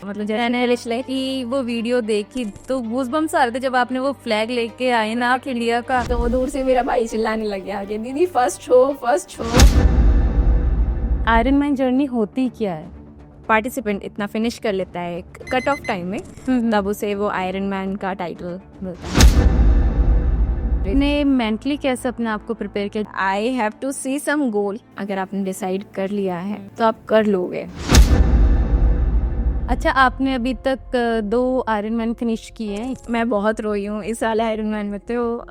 मतलब जैसे मैंने कि वो वीडियो देखी तो गूज़बम्स आ रहे थे जब आपने वो फ्लैग लेके आए ना आप इंडिया का। तो वो दूर से मेरा भाई चिल्लाने लग गया कि दीदी फर्स्ट हो फर्स्ट हो। आयरन मैन जर्नी होती क्या है? पार्टिसिपेंट इतना फिनिश कर लेता है कट ऑफ टाइम में, तब उसे वो आयरन मैन का टाइटल मिलता है। आपने मेंटली कैसे अपने आप को प्रिपेयर किया? आई हैव टू सी सम गोल। अगर आपने डिसाइड कर लिया है तो आप कर लोगे। अच्छा, आपने अभी तक 2 आयरन मैन फिनिश किए हैं। मैं बहुत रोई हूँ इस साल आयरन मैन में। तो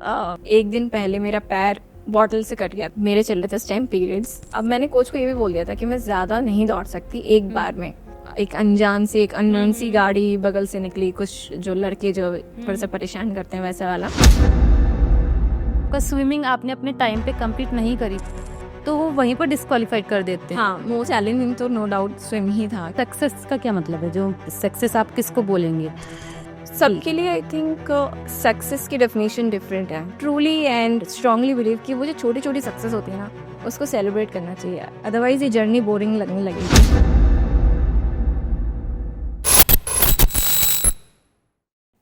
एक दिन पहले मेरा पैर बॉटल से कट गया। मेरे चल रहे थे उस टाइम पीरियड्स। अब मैंने कोच को ये भी बोल दिया था कि मैं ज़्यादा नहीं दौड़ सकती एक बार में। एक अनजान सी एक अननोन सी गाड़ी बगल से निकली, कुछ जो लड़के जो थोड़ा सा परेशान करते हैं वैसा वाला। आपका स्विमिंग आपने अपने टाइम पे कंप्लीट नहीं करी तो वो वहीं पर डिस्क्वालीफाइड कर देते हैं। हाँ, मोस्ट चैलेंजिंग तो नो डाउट स्विम ही था। सक्सेस का क्या मतलब है? जो सक्सेस आप किसको बोलेंगे? सबके लिए आई थिंक सक्सेस की डेफिनेशन डिफरेंट है। ट्रूली एंड स्ट्रांगली बिलीव कि वो जो छोटी छोटी सक्सेस होती है ना, उसको सेलिब्रेट करना चाहिए, अदरवाइज ये जर्नी बोरिंग लगने लगेगी।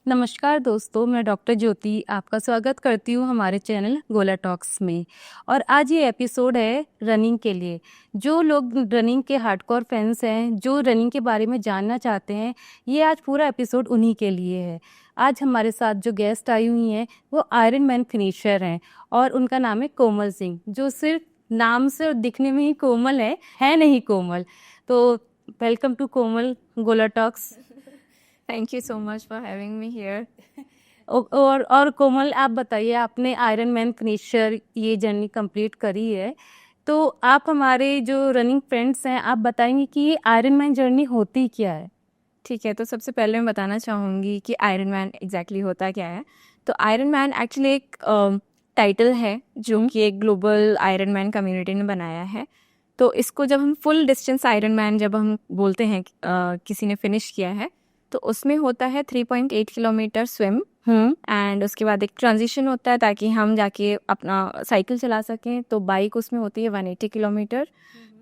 नमस्कार दोस्तों, मैं डॉक्टर ज्योति आपका स्वागत करती हूँ हमारे चैनल गोला टॉक्स में। और आज ये एपिसोड है रनिंग के लिए। जो लोग रनिंग के हार्डकोर फैंस हैं, जो रनिंग के बारे में जानना चाहते हैं, ये आज पूरा एपिसोड उन्हीं के लिए है। आज हमारे साथ जो गेस्ट आई हुई हैं वो आयरन मैन फिनिशर हैं और उनका नाम है कोमल सिंह, जो सिर्फ नाम से और दिखने में ही कोमल है नहीं कोमल। तो वेलकम टू कोमल गोला talks. Thank you so much for having me here. और कोमल, आप बताइए, आपने आयरन मैन फिनिशर ये जर्नी कंप्लीट करी है, तो आप हमारे जो रनिंग फ्रेंड्स हैं आप बताएंगे कि ये आयरन मैन जर्नी होती क्या है? ठीक है, तो सबसे पहले मैं बताना चाहूँगी कि आयरन मैन एग्जैक्टली होता क्या है। तो आयरन मैन एक्चुअली एक टाइटल है जो कि एक ग्लोबल आयरन मैन कम्युनिटी ने बनाया है। तो इसको जब हम फुल डिस्टेंस आयरन मैन जब हम बोलते हैं किसी ने फिनिश किया है, तो उसमें होता है 3.8 किलोमीटर स्विम एंड उसके बाद एक ट्रांजिशन होता है ताकि हम जाके अपना साइकिल चला सकें। तो बाइक उसमें होती है 180 किलोमीटर,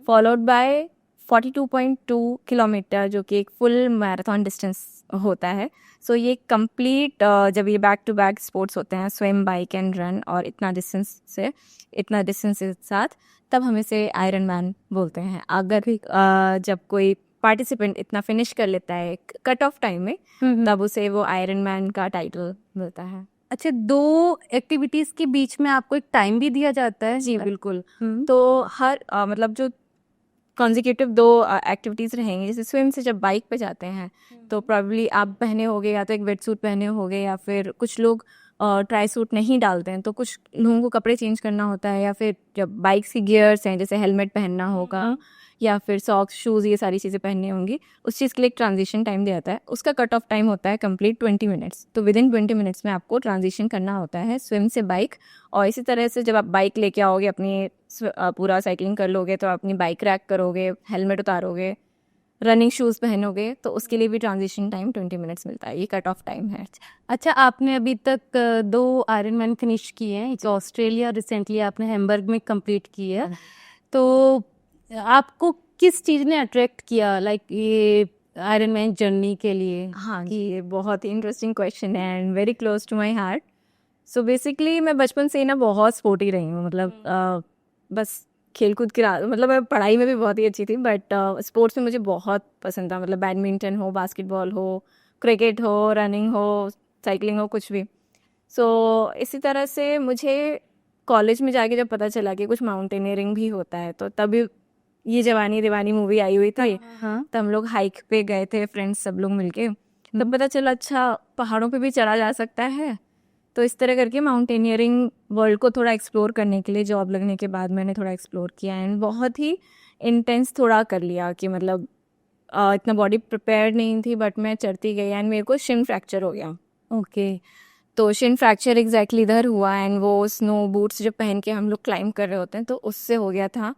फॉलोड बाय 42.2 किलोमीटर जो कि एक फुल मैराथन डिस्टेंस होता है। सो ये कंप्लीट जब ये बैक टू बैक स्पोर्ट्स होते हैं, स्विम बाइक एंड रन, और इतना डिस्टेंस के साथ, तब हम इसे आयरन मैन बोलते हैं। अगर जब कोई पार्टिसिपेंट इतना फिनिश कर लेता है कट ऑफ टाइम में, तब उसे वो आयरन मैन का टाइटल मिलता है। अच्छा, 2 एक्टिविटीज के बीच में आपको एक टाइम भी दिया जाता है? जी बिल्कुल। तो हर मतलब जो कॉन्जिक्यूटिव 2 एक्टिविटीज़ रहेंगी, जैसे स्विम से जब बाइक पे जाते हैं तो प्रॉब्ली आप पहने होगे या तो एक वेट सूट पहने होगे, या फिर कुछ लोग ट्राई सूट नहीं डालते हैं, तो कुछ लोगों को कपड़े चेंज करना होता है, या फिर जब बाइक्स की गियर्स हैं जैसे हेलमेट पहनना होगा या फिर सॉक्स शूज़ ये सारी चीज़ें पहननी होंगी, उस चीज़ के लिए एक ट्रांजिशन टाइम दिया जाता है। उसका कट ऑफ टाइम होता है कंप्लीट 20 मिनट्स। तो विद इन 20 मिनट्स में आपको ट्रांजिशन करना होता है स्विम से बाइक। और इसी तरह से जब आप बाइक लेके आओगे, अपनी पूरा साइकिलिंग कर लोगे, तो अपनी बाइक रैक करोगे, हेलमेट उतारोगे, रनिंग शूज़ पहनोगे, तो उसके लिए भी ट्रांजिशन टाइम 20 मिनट्स मिलता है। ये कट ऑफ टाइम है। अच्छा, आपने अभी तक 2 आयरन मैन फिनिश किए हैं, एक ऑस्ट्रेलिया, रिसेंटली आपने हैम्बर्ग में कंप्लीट की है। तो आपको किस चीज़ ने अट्रैक्ट किया लाइक ये आयरन मैन जर्नी के लिए? हाँ जी, ये बहुत ही इंटरेस्टिंग क्वेश्चन है and very close to my heart. So basically मैं बचपन से ही ना बहुत स्पोर्टी रही हूँ। मतलब बस खेलकूद की मतलब मैं पढ़ाई में भी बहुत ही अच्छी थी, बट स्पोर्ट्स में मुझे बहुत पसंद था। मतलब बैडमिंटन हो, बास्केटबॉल हो, क्रिकेट हो, रनिंग हो, साइकिलिंग हो, कुछ भी। सो इसी तरह से मुझे कॉलेज में जाके जब पता चला कि कुछ माउंटेनियरिंग भी होता है, तो तभी ये जवानी दीवानी मूवी आई हुई थी। हाँ। तो हम लोग हाइक पे गए थे फ्रेंड्स सब लोग मिलके, तब पता चला अच्छा पहाड़ों पे भी चढ़ा जा सकता है। तो इस तरह करके माउंटेनियरिंग वर्ल्ड को थोड़ा एक्सप्लोर करने के लिए जॉब लगने के बाद मैंने थोड़ा एक्सप्लोर किया एंड बहुत ही इंटेंस थोड़ा कर लिया कि मतलब इतना बॉडी प्रिपेयर नहीं थी, बट मैं चढ़ती गई एंड मेरे को शिन फ्रैक्चर हो गया। ओके। तो शिन फ्रैक्चर एग्जैक्टली इधर हुआ एंड वो स्नो बूट्स जो पहन के हम लोग क्लाइंब कर रहे होते हैं, तो उससे हो गया था।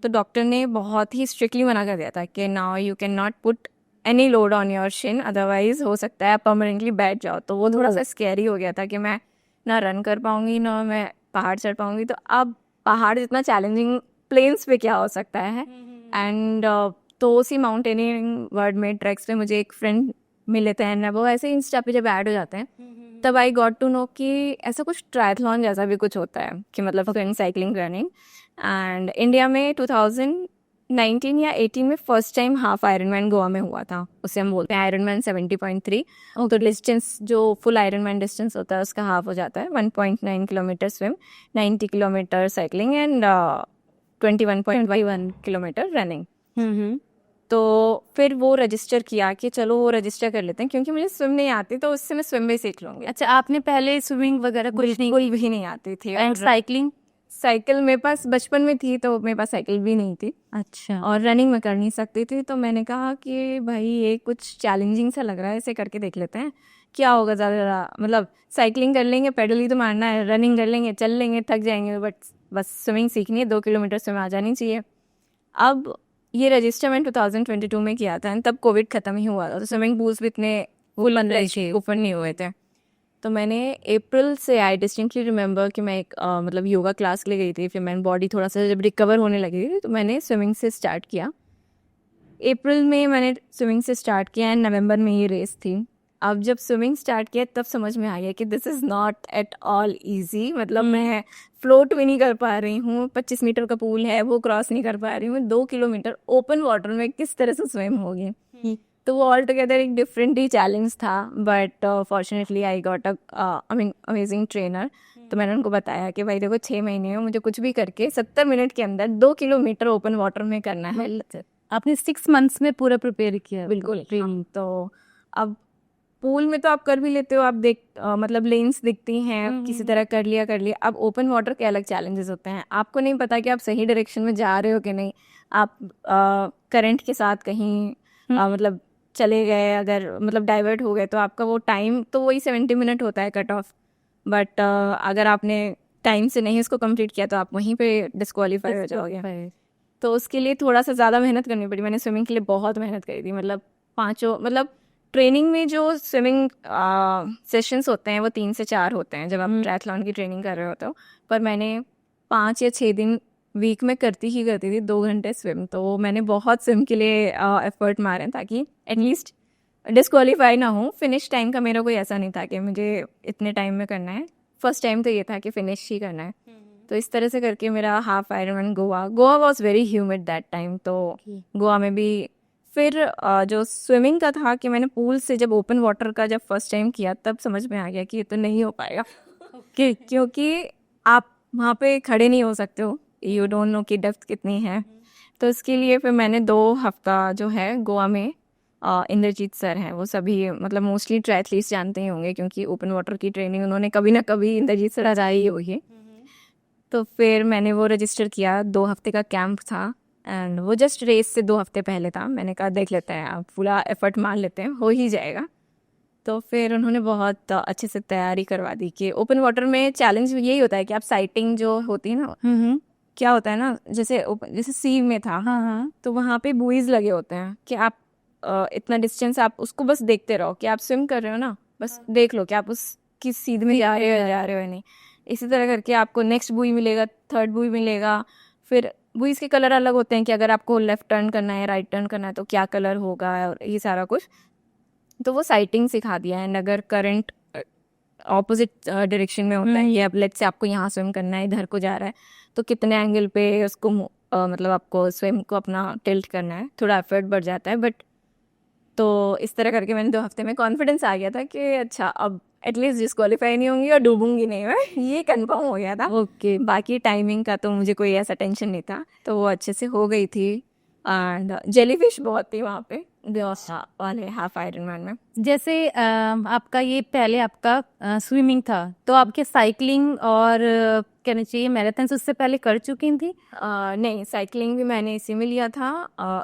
तो डॉक्टर ने बहुत ही स्ट्रिक्टली मना कर दिया था कि now you can not put any load on your Shin, otherwise हो सकता है आप परमानेंटली बैठ जाओ। तो वो थोड़ा सा स्कैरी हो गया था कि मैं ना रन कर पाऊंगी ना मैं पहाड़ चढ़ पाऊंगी। तो अब पहाड़ जितना चैलेंजिंग प्लेन्स पे क्या हो सकता है। एंड तो उसी माउंटेनियरिंग वर्ड में ट्रैक्स पे मुझे एक फ्रेंड मिले थे, एंड वो ऐसे इंस्टा पे जब ऐड हो जाते हैं तब आई गॉट टू नो कि ऐसा कुछ ट्रायथलॉन जैसा भी कुछ होता है कि मतलब swimming, cycling, running. And India में 2019 या 18 में first time half Ironman Goa में हुआ था, उसे हम बोलते हैं आयरनमैन 70.3। तो डिस्टेंस जो फुल आयरनमैन डिस्टेंस होता है उसका हाफ हो जाता है, 1.9 kilometre swim, 90 kilometre cycling and 21.1 kilometre running. तो फिर वो रजिस्टर किया कि चलो वो रजिस्टर कर लेते हैं, क्योंकि मुझे स्विम नहीं आती तो उससे मैं स्विम भी सीख लूँगी। अच्छा, आपने पहले स्विमिंग वगैरह कुछ नहीं? कोई भी नहीं आती थी। And cycling? साइकिल मेरे पास बचपन में थी, तो मेरे पास साइकिल भी नहीं थी। अच्छा। और रनिंग में कर नहीं सकती थी, तो मैंने कहा कि भाई ये कुछ चैलेंजिंग सा लग रहा है, इसे करके देख लेते हैं क्या होगा। ज़्यादा मतलब साइकिलिंग कर लेंगे, पेडल ही तो मारना है, रनिंग कर लेंगे, चल लेंगे, थक जाएंगे, बट बस स्विमिंग सीखनी है, 2 किलोमीटर स्विम आ जानी चाहिए। अब ये रजिस्टर मैंने 2022 में किया था, तब कोविड ख़त्म ही हुआ था, तो स्विमिंग पूल्स भी इतने बन रहे थे। ओपन नहीं हुए थे। तो मैंने अप्रैल से, आई डिस्टिंक्टली रिमेंबर कि मैं एक मतलब योगा क्लास के लिए गई थी, फिर मैंने बॉडी थोड़ा सा जब रिकवर होने लगी थी तो मैंने स्विमिंग से स्टार्ट किया। अप्रैल में मैंने स्विमिंग से स्टार्ट किया एंड नवंबर में ये रेस थी। अब जब स्विमिंग स्टार्ट किया तब समझ में आ गया कि this is not at all easy. मतलब मैं फ्लोट भी नहीं कर पा रही हूँ, 25 मीटर का पूल है वो क्रॉस नहीं कर पा रही हूँ, 2 किलोमीटर ओपन वाटर में किस तरह से स्विम होगी। तो वो ऑल टुगेदर एक डिफरेंट ही चैलेंज था, but fortunately I got amazing trainer. तो मैंने उनको बताया कि भाई देखो 6 महीने में मुझे कुछ भी करके 70 मिनट के अंदर 2 किलोमीटर ओपन वाटर में करना है। आपने 6 मंथ्स में पूरा प्रिपेयर किया? बिल्कुल। तो अब पूल में तो आप कर भी लेते हो, आप मतलब लेन्स दिखती हैं, किसी तरह कर लिया। अब ओपन वाटर के अलग चैलेंजेस होते हैं, आपको नहीं पता कि आप सही डायरेक्शन में जा रहे हो कि नहीं। आप करंट के साथ कहीं मतलब चले गए, अगर मतलब डाइवर्ट हो गए तो आपका वो टाइम तो वही 70 मिनट होता है कट ऑफ, बट अगर आपने टाइम से नहीं उसको कंप्लीट किया तो आप वहीं पे डिस्क्वालीफाई हो जाओगे। तो उसके लिए थोड़ा सा ज़्यादा मेहनत करनी पड़ी। मैंने स्विमिंग के लिए बहुत मेहनत करी थी, मतलब मतलब ट्रेनिंग में जो स्विमिंग सेशंस होते हैं वो 3 से 4 होते हैं जब आप ट्रायथलॉन की ट्रेनिंग कर रहे होते हो, पर मैंने 5 या 6 दिन वीक में करती थी 2 घंटे स्विम। तो मैंने बहुत स्विम के लिए एफर्ट मारे ताकि एटलीस्ट डिस्क्वालीफाई ना हो। फिनिश टाइम का मेरा कोई ऐसा नहीं था कि मुझे इतने टाइम में करना है, फर्स्ट टाइम तो ये था कि फिनिश ही करना है। तो इस तरह से करके मेरा half Ironman Goa was very humid that time. तो गोवा में भी फिर जो स्विमिंग का था कि मैंने पूल से जब ओपन वाटर का जब फर्स्ट टाइम किया तब समझ में आ गया कि ये तो नहीं हो पाएगा। क्योंकि आप वहाँ पे खड़े नहीं हो सकते हो, यू डोंट नो कि डेप्थ कितनी है। तो इसके लिए फिर मैंने 2 हफ्ता जो है गोवा में, इंद्रजीत सर हैं, वो सभी मतलब मोस्टली ट्रायथलीस्ट जानते ही होंगे क्योंकि ओपन वाटर की ट्रेनिंग उन्होंने कभी ना कभी इंद्रजीत सर कराई ही होगी। तो फिर मैंने वो रजिस्टर किया, 2 हफ्ते का कैंप था एंड वो जस्ट रेस से 2 हफ्ते पहले था। मैंने कहा देख लेते हैं, आप पूरा एफर्ट मार लेते हैं, हो ही जाएगा। तो फिर उन्होंने बहुत अच्छे से तैयारी करवा दी कि ओपन वाटर में चैलेंज यही होता है कि आप साइटिंग जो होती है ना, क्या होता है ना, जैसे सी में था, तो वहाँ पे बुईज लगे होते हैं कि आप इतना डिस्टेंस आप उसको बस देखते रहो कि आप स्विम कर रहे हो ना, बस देख लो कि आप उस किस सीध में जा रहे हो या नहीं। इसी तरह करके आपको नेक्स्ट बुई मिलेगा, थर्ड बुई मिलेगा। फिर बुईज के कलर अलग होते हैं कि अगर आपको लेफ्ट टर्न करना है, राइट टर्न करना है तो क्या कलर होगा, और ये सारा कुछ। तो वो साइटिंग सिखा दिया एंड अगर करंट ऑपोजिट डायरेक्शन में होता है, ये अब लेट्स से आपको यहाँ स्विम करना है, इधर को जा रहा है, तो कितने एंगल पे उसको मतलब आपको स्विम को अपना टिल्ट करना है, थोड़ा एफर्ट बढ़ जाता है। बट तो इस तरह करके मैंने 2 हफ्ते में कॉन्फिडेंस आ गया था कि अच्छा अब एटलीस्ट डिस्क्वालीफाई नहीं होंगी और डूबूंगी नहीं मैं, ये कंफर्म हो गया था। ओके। बाकी टाइमिंग का तो मुझे कोई ऐसा टेंशन नहीं था, तो वो अच्छे से हो गई थी। एंड जेलीफिश बहुत थी वहाँ पे वाले हाफ आयरनमैन में। जैसे आपका ये पहले आपका स्विमिंग था, तो आपके साइकिलिंग और कहना चाहिए मैराथन उससे पहले कर चुकी थी? नहीं, साइकिलिंग भी मैंने इसी में लिया था,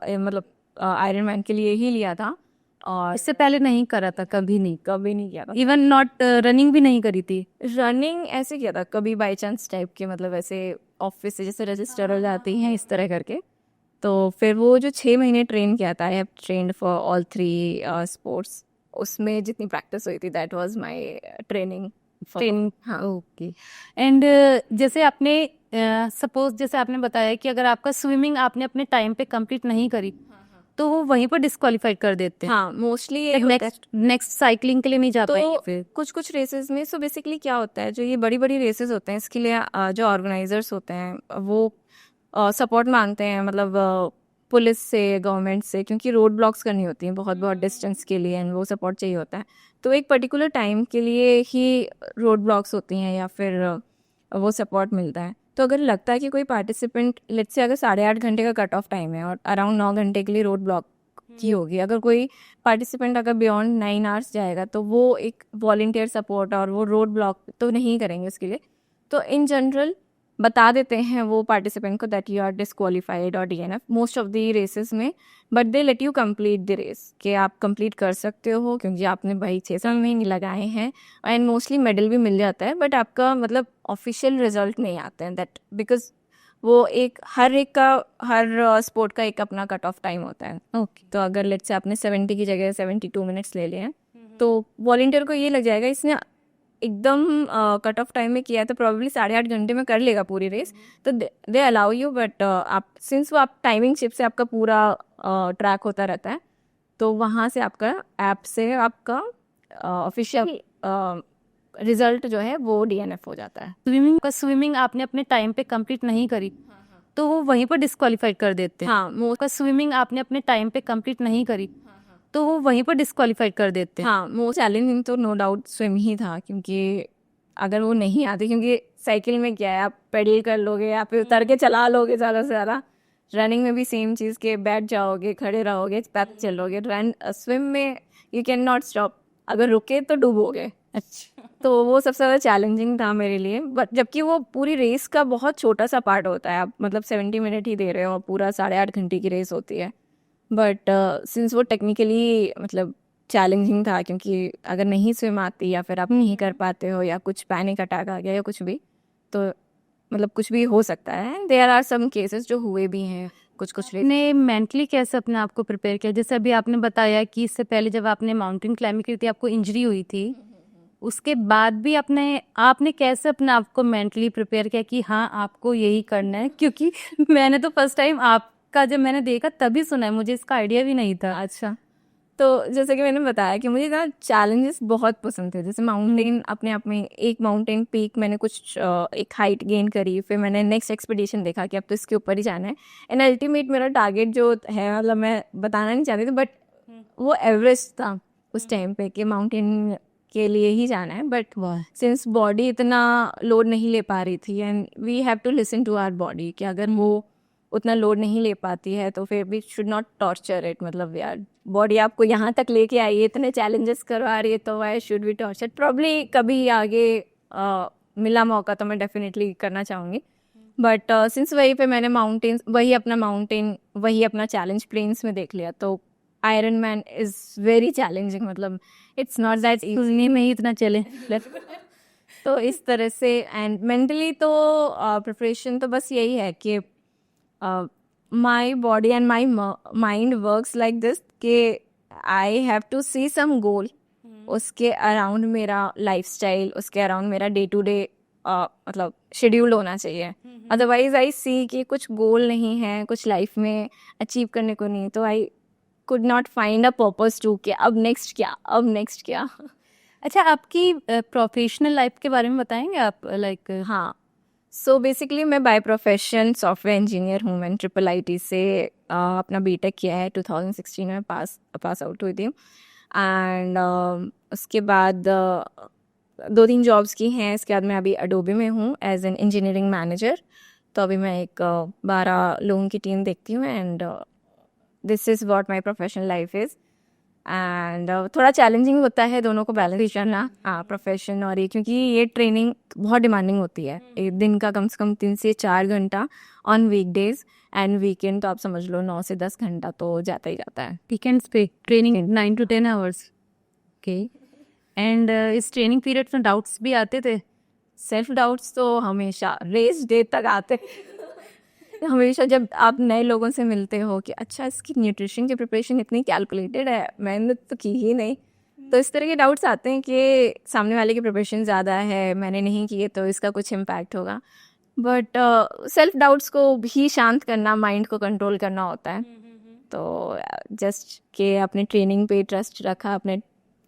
मतलब आयरनमैन के लिए ही लिया था। और इससे पहले नहीं करा था? कभी नहीं किया था। इवन नॉट रनिंग भी नहीं करी थी? रनिंग ऐसे किया था कभी बाई चांस टाइप के, मतलब ऐसे ऑफिस से जैसे रजिस्टर हो जाती हैं इस तरह करके। तो फिर वो जो 6 महीने ट्रेन किया था, I have trained for all 3 sports, उसमें जितनी प्रैक्टिस हुई थी दैट वाज माय ट्रेनिंग। हाँ, ओके। एंड जैसे आपने सपोज जैसे आपने बताया कि अगर आपका स्विमिंग आपने अपने टाइम पे कंप्लीट नहीं करी, तो वो वहीं पर डिस्क्वालीफाइड कर देते हैं। हाँ, मोस्टली ये होता है। नेक्स्ट साइकिलिंग के लिए नहीं जा पाएंगे तो फिर। कुछ रेसेस में सो बेसिकली क्या होता है, जो ये बड़ी बड़ी रेसेस होते हैं इसके लिए जो ऑर्गेनाइजर्स होते हैं वो सपोर्ट मांगते हैं, मतलब पुलिस से, गवर्नमेंट से, क्योंकि रोड ब्लॉक्स करनी होती हैं बहुत बहुत डिस्टेंस के लिए, एंड वो सपोर्ट चाहिए होता है। तो एक पर्टिकुलर टाइम के लिए ही रोड ब्लॉक्स होती हैं या फिर वो सपोर्ट मिलता है। तो अगर लगता है कि कोई पार्टिसिपेंट, लेट्स से अगर 8.5 घंटे का कट ऑफ टाइम है और अराउंड 9 घंटे के लिए रोड ब्लॉक की होगी, अगर कोई पार्टिसिपेंट अगर बियॉन्ड 9 आवर्स जाएगा तो वो एक वॉलंटियर सपोर्ट और वो रोड ब्लॉक तो नहीं करेंगे उसके लिए। तो इन जनरल बता देते हैं वो पार्टिसिपेंट को दैट यू आर डिस्क्वालीफाइड और DNF most of the races में, but they let you complete the race, कि आप कंप्लीट कर सकते हो क्योंकि आपने भाई 6 साल महीने लगाए हैं, एंड मोस्टली मेडल भी मिल जाता है, बट आपका मतलब ऑफिशियल रिजल्ट नहीं आते हैं दैट, बिकॉज वो एक हर स्पोर्ट का एक अपना कट ऑफ टाइम होता है। ओके। तो अगर लेट्स से आपने 70 की जगह 72 मिनट्स ले लिए हैं, तो वॉलंटियर को ये लग जाएगा इसने एकदम कट ऑफ टाइम में किया है तो प्रॉब्ली 8.5 घंटे में कर लेगा पूरी रेस, तो दे अलाउ यू। बट आप सिंस वो आप टाइमिंग शिप से आपका पूरा ट्रैक होता रहता है, तो वहाँ से आपका ऐप से आपका ऑफिशियल रिजल्ट जो है वो DNF हो जाता है। स्विमिंग आपने अपने टाइम पे कंप्लीट नहीं करी तो वो वहीं पर डिस्क्वालीफाइड कर देते हैं। हाँ, स्विमिंग आपने अपने टाइम पे कंप्लीट नहीं करी तो वो वहीं पर डिस्क्वालीफाइड कर देते हैं। हाँ, मोस्ट चैलेंजिंग तो नो डाउट स्विम ही था, क्योंकि अगर वो नहीं आती, क्योंकि साइकिल में क्या है, आप पेडल कर लोगे या फिर उतर के चला लोगे ज़्यादा से ज़्यादा। रनिंग में भी सेम चीज़ के बैठ जाओगे, खड़े रहोगे, पैदल चलोगे। स्विम में यू कैन नॉट स्टॉप, अगर रुके तो डूबोगे। अच्छा। तो वो सबसे ज़्यादा चैलेंजिंग था मेरे लिए, बट जबकि वो पूरी रेस का बहुत छोटा सा पार्ट होता है, आप मतलब 70 मिनट ही दे रहे हो, पूरा 8.5 घंटे की रेस होती है। बट सिंस वो टेक्निकली मतलब चैलेंजिंग था, क्योंकि अगर नहीं स्विम आती या फिर आप नहीं कर पाते हो या कुछ पैनिक अटैक आ गया या कुछ भी, तो मतलब कुछ भी हो सकता है। देयर आर सम केसेस जो हुए भी हैं कुछ ने मेंटली कैसे अपने आप को प्रिपेयर किया? जैसे अभी आपने बताया कि इससे पहले जब आपने माउंटेन क्लाइंबिंग की थी आपको इंजरी हुई थी, उसके बाद भी आपने कैसे अपने आप को मेंटली प्रिपेयर किया कि हाँ आपको यही करना है? क्योंकि मैंने तो फर्स्ट टाइम आपका जब मैंने देखा तभी सुना है, मुझे इसका आइडिया भी नहीं था। अच्छा, तो जैसे कि मैंने बताया कि मुझे ना चैलेंजेस बहुत पसंद थे। जैसे माउंटेन अपने आप में, एक माउंटेन पीक मैंने कुछ एक हाइट गेन करी, फिर मैंने नेक्स्ट एक्सपीडिशन देखा कि अब तो इसके ऊपर ही जाना है, एंड अल्टीमेट मेरा टारगेट जो है, मतलब मैं बताना नहीं चाहती थी, बट वो एवरेस्ट था उस टाइम पे कि माउंटेन के लिए ही जाना है। बट सिंस बॉडी इतना लोड नहीं ले पा रही थी, and we have to listen to our body, कि अगर वो उतना लोड नहीं ले पाती है तो फिर भी शुड नॉट टॉर्चर इट। मतलब यार, बॉडी आपको यहाँ तक लेके आई है, इतने चैलेंजेस करवा रही है, तो why should be torture. Probably कभी आगे मिला मौका तो मैं डेफिनेटली करना चाहूँगी। बट सिंस वहीं पे मैंने वही अपना चैलेंज प्लेन्स में देख लिया, तो iron man is very challenging. मतलब इट्स नॉट दैट सुनने में ही इतना चैलेंज। तो इस तरह से, एंड मेंटली तो प्रिपरेशन तो बस यही है कि my body and my mind works like this कि I have to see some goal, उसके अराउंड मेरा लाइफस्टाइल, उसके अराउंड मेरा डे टू डे मतलब शेड्यूल होना चाहिए। अदरवाइज आई सी कि कुछ गोल नहीं है, कुछ लाइफ में अचीव करने को नहीं, तो I could not find a purpose to कि अब नेक्स्ट क्या। अच्छा, आपकी प्रोफेशनल लाइफ के बारे में बताएंगे आप? लाइक हाँ, सो बेसिकली मैं बाय प्रोफेशन सॉफ्टवेयर इंजीनियर हूँ। मैंने IIIT से अपना BTech किया है, 2016 में पास आउट हुई थी, एंड उसके बाद 2-3 जॉब्स की हैं। इसके बाद मैं अभी अडोबे में हूँ एज एन इंजीनियरिंग मैनेजर। तो अभी मैं एक 12 लोगों की टीम देखती हूँ, and this is what my professional life is. And थोड़ा चैलेंजिंग होता है दोनों को बैलेंस करना, प्रोफेशन और ये, क्योंकि ये ट्रेनिंग बहुत डिमांडिंग होती है। एक दिन का कम से कम 3 से 4 घंटा ऑन वीकडेज, एंड वीकेंड तो आप समझ लो 9 से 10 घंटा तो जाता ही जाता है। वीकेंड्स पे training 9 to 10 hours. Okay. And इस ट्रेनिंग पीरियड में डाउट्स भी आते थे? सेल्फ डाउट्स तो हमेशा रेस डे तक आते हमेशा जब आप नए लोगों से मिलते हो कि अच्छा इसकी न्यूट्रिशन की प्रिपरेशन इतनी कैलकुलेटेड है, मैंने तो की ही नहीं। तो इस तरह के डाउट्स आते हैं कि सामने वाले की प्रिपरेशन ज़्यादा है, मैंने नहीं किए तो इसका कुछ इम्पैक्ट होगा। बट सेल्फ डाउट्स को भी शांत करना, माइंड को कंट्रोल करना होता है। तो जस्ट के अपने ट्रेनिंग पे ट्रस्ट रखा, अपने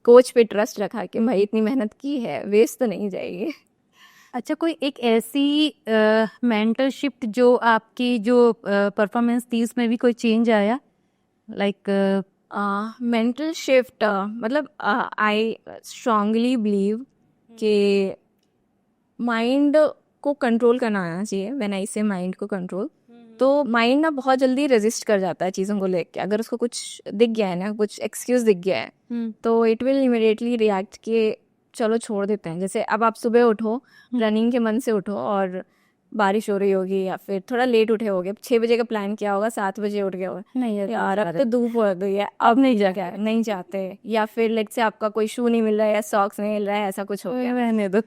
कोच पे ट्रस्ट रखा कि भाई इतनी मेहनत की है, वेस्ट तो नहीं जाएगी। अच्छा, कोई एक ऐसी मेंटल शिफ्ट जो आपकी जो परफॉर्मेंस थी उसमें भी कोई चेंज आया, लाइक? मेंटल शिफ्ट मतलब आई स्ट्रांगली बिलीव कि माइंड को कंट्रोल करना आना चाहिए। व्हेन आई से माइंड को कंट्रोल, तो माइंड ना बहुत जल्दी रेजिस्ट कर जाता है चीज़ों को लेके। अगर उसको कुछ दिख गया है ना, कुछ एक्सक्यूज दिख गया है, तो इट विल इमिडिएटली रिएक्ट कि चलो छोड़ देते हैं। जैसे अब आप सुबह उठो, रनिंग के मन से उठो और बारिश हो रही होगी या फिर थोड़ा लेट उठे होगे, 6 बजे का प्लान किया होगा, 7 बजे उठ गए होगा, नहीं यार अब तो धूप हो गई है, अब नहीं जा क्या नहीं जाते। या फिर लेट से आपका कोई शू नहीं मिल रहा है या सॉक्स नहीं मिल रहा है, ऐसा कुछ हो गया, रहने दो।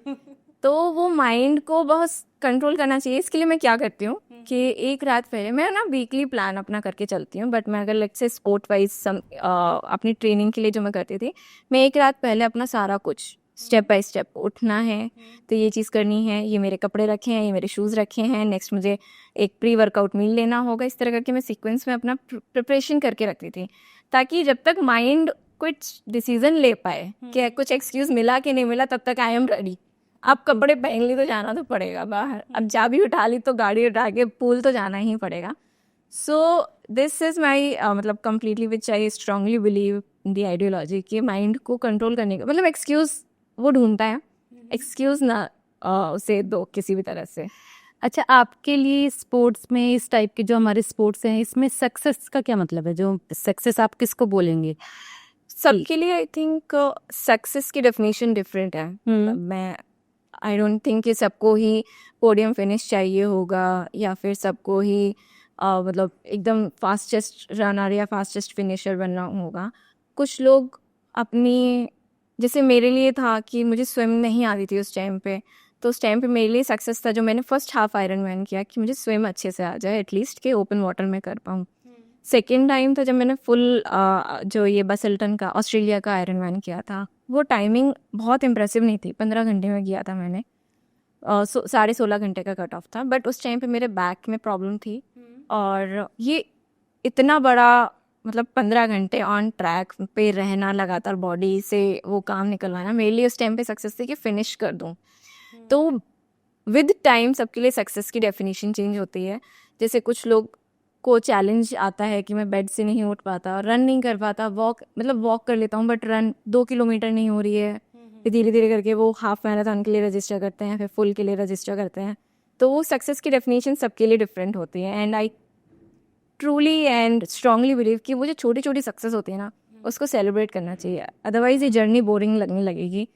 तो वो माइंड को बहुत कंट्रोल करना चाहिए। इसके लिए मैं क्या करती हूँ कि एक रात पहले मैं ना वीकली प्लान अपना करके चलती हूँ, बट मैं अगर लेट से स्पोर्ट वाइज अपनी ट्रेनिंग के लिए जो मैं करती थी, मैं एक रात पहले अपना सारा कुछ स्टेप बाय स्टेप उठना है तो ये चीज़ करनी है, ये मेरे कपड़े रखे हैं, ये मेरे शूज़ रखे हैं, नेक्स्ट मुझे एक प्री वर्कआउट मील लेना होगा, इस तरह करके मैं सीक्वेंस में अपना प्रिपरेशन करके रखती थी, ताकि जब तक माइंड कुछ डिसीजन ले पाए कि कुछ एक्सक्यूज़ मिला कि नहीं मिला, तब तक आई एम रेडी। अब कपड़े पहन ली तो जाना तो पड़ेगा बाहर, अब चाबी उठा ली तो गाड़ी उठा के पूल तो जाना ही पड़ेगा। सो दिस इज़ माई मतलब completely which I strongly believe in the ideology कि माइंड को कंट्रोल करने का मतलब एक्सक्यूज़ वो ढूंढता है, एक्सक्यूज़ ना उसे दो किसी भी तरह से। अच्छा, आपके लिए स्पोर्ट्स में इस टाइप के जो हमारे स्पोर्ट्स हैं, इसमें सक्सेस का क्या मतलब है? जो सक्सेस आप किसको बोलेंगे? सबके लिए आई थिंक सक्सेस की डेफिनेशन डिफरेंट है। मैं आई डोंट थिंक कि सबको ही पोडियम फिनिश चाहिए होगा या फिर सबको ही मतलब एकदम फास्टेस्ट रनर या फास्टेस्ट फिनिशर बनना होगा। कुछ लोग अपनी, जैसे मेरे लिए था कि मुझे स्विम नहीं आती थी उस टाइम पे, तो उस टाइम पे मेरे लिए सक्सेस था जो मैंने फर्स्ट हाफ आयरन मैन किया कि मुझे स्विम अच्छे से आ जाए, एटलीस्ट के ओपन वाटर में कर पाऊँ। सेकेंड टाइम था जब मैंने फुल जो ये बसल्टन का ऑस्ट्रेलिया का आयरन मैन किया था, वो टाइमिंग बहुत इम्प्रेसिव नहीं थी, 15 घंटे में किया था मैंने, 16.5 घंटे का कट ऑफ था, बट उस टाइम पे मेरे बैक में प्रॉब्लम थी और ये इतना बड़ा मतलब 15 घंटे ऑन ट्रैक पे रहना, लगातार बॉडी से वो काम निकलवाना, मेरे लिए उस टाइम पे सक्सेस थी कि फिनिश कर दूँ। तो विद टाइम सबके लिए सक्सेस की डेफिनेशन चेंज होती है। जैसे कुछ लोग को चैलेंज आता है कि मैं बेड से नहीं उठ पाता, रन नहीं कर पाता, वॉक कर लेता हूँ बट रन 2 किलोमीटर नहीं हो रही है, फिर धीरे धीरे करके वो हाफ मैराथन के लिए रजिस्टर करते हैं, फिर फुल के लिए रजिस्टर करते हैं। तो वो सक्सेस की डेफिनेशन सबके लिए डिफरेंट होती है। And I truly and strongly believe कि वो जो छोटी छोटी सक्सेस होती है ना, उसको सेलिब्रेट करना चाहिए, अदरवाइज ये जर्नी बोरिंग लगने लगेगी।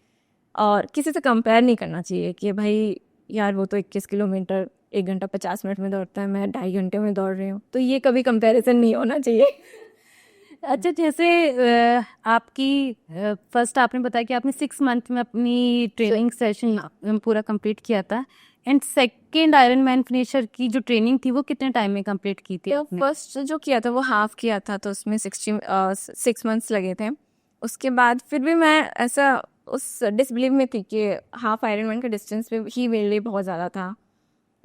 और किसी से कंपेयर नहीं करना चाहिए कि भाई यार वो तो 21 किलोमीटर 1 घंटा 50 मिनट में दौड़ता है, मैं 2.5 घंटे में दौड़ रही हूँ, तो ये कभी कंपैरिजन नहीं होना चाहिए। अच्छा, जैसे आपकी फर्स्ट आपने बताया कि आपने 6 मंथ में अपनी ट्रेनिंग सेशन पूरा कंप्लीट किया था, and second iron man finisher की जो ट्रेनिंग थी वो कितने टाइम में कंप्लीट की थी तो आपने? फर्स्ट जो किया था वो हाफ किया था, तो उसमें 6 मंथ्स लगे थे। उसके बाद फिर भी मैं ऐसा उस डिसबिलीव में थी कि हाफ आयरन मैन का डिस्टेंस पे ही मेरे लिए बहुत ज़्यादा था,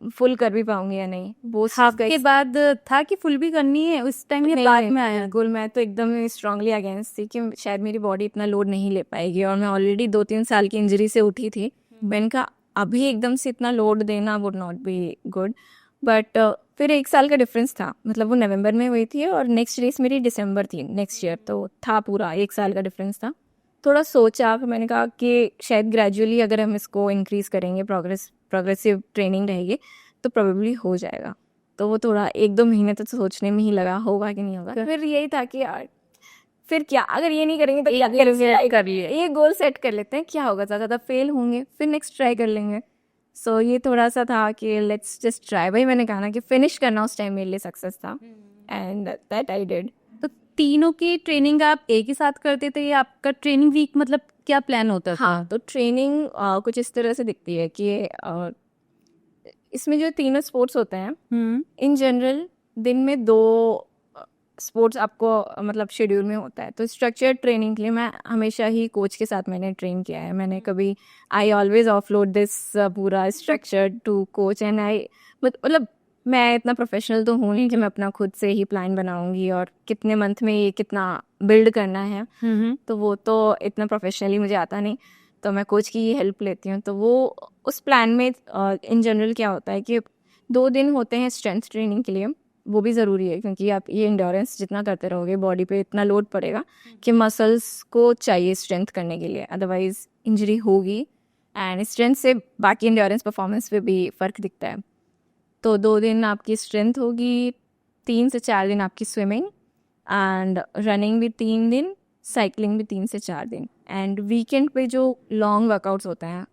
फुल कर भी पाऊंगी या नहीं। वो हाफ के बाद था कि फुल भी करनी है उस टाइम, ये बाद में आया? बिल्कुल, मैं तो एकदम स्ट्रांगली अगेंस्ट थी कि शायद मेरी बॉडी इतना लोड नहीं ले पाएगी, और मैं ऑलरेडी 2-3 साल की इंजरी से उठी थी। मैंने कहा अभी एकदम से इतना लोड देना would not be good, but फिर 1 साल का डिफरेंस था, मतलब वो नवंबर में हुई थी और नेक्स्ट रेस मेरी दिसंबर थी नेक्स्ट ईयर, तो था पूरा 1 साल का डिफरेंस था। थोड़ा सोचा, फिर मैंने कहा कि शायद ग्रेजुअली अगर हम इसको इंक्रीज करेंगे, प्रोग्रेसिव ट्रेनिंग रहेगी तो प्रोबेबली हो जाएगा। तो वो थोड़ा 1-2 महीने तक सोचने में ही लगा होगा कि नहीं होगा। फिर यही था कि यार फिर क्या, अगर ये नहीं करेंगे तो क्या करेंगे, कर लिए ये गोल सेट कर लेते हैं, क्या होगा, ज़्यादा फेल होंगे फिर नेक्स्ट ट्राई कर लेंगे। सो ये थोड़ा सा था कि लेट्स जस्ट ट्राई। भाई मैंने कहा ना कि फिनिश करना उस टाइम मेरे लिए सक्सेस था, एंड दैट आई डिड। तो तीनों की ट्रेनिंग आप एक ही साथ करते थे या आपका ट्रेनिंग वीक मतलब क्या प्लान होता था? हाँ, तो ट्रेनिंग कुछ इस तरह से दिखती है कि इसमें जो तीनों स्पोर्ट्स होते हैं इन जनरल दिन में 2 स्पोर्ट्स आपको मतलब शेड्यूल में होता है। तो स्ट्रक्चर्ड ट्रेनिंग के लिए मैं हमेशा ही कोच के साथ मैंने ट्रेन किया है। मैंने कभी आई ऑलवेज ऑफलोड दिस पूरा structured to coach, and I मतलब मैं इतना प्रोफेशनल तो हूँ नहीं कि मैं अपना खुद से ही प्लान बनाऊंगी और कितने मंथ में ये कितना बिल्ड करना है, तो वो तो इतना प्रोफेशनली मुझे आता नहीं, तो मैं कोच की ही हेल्प लेती हूँ। तो वो उस प्लान में इन जनरल क्या होता है कि 2 दिन होते हैं स्ट्रेंथ ट्रेनिंग के लिए, वो भी ज़रूरी है क्योंकि आप ये इंड्योरेंस जितना करते रहोगे बॉडी पे इतना लोड पड़ेगा कि मसल्स को चाहिए स्ट्रेंथ करने के लिए, अदरवाइज इंजरी होगी। एंड स्ट्रेंथ से बाकी इंड्योरेंस परफॉर्मेंस पे भी फ़र्क दिखता है। तो 2 दिन आपकी स्ट्रेंथ होगी, 3 से 4 दिन आपकी स्विमिंग, एंड रनिंग भी 3 दिन, साइकिलिंग भी 3 से 4 दिन। एंड वीकेंड पे जो लॉन्ग वर्कआउट्स होते हैं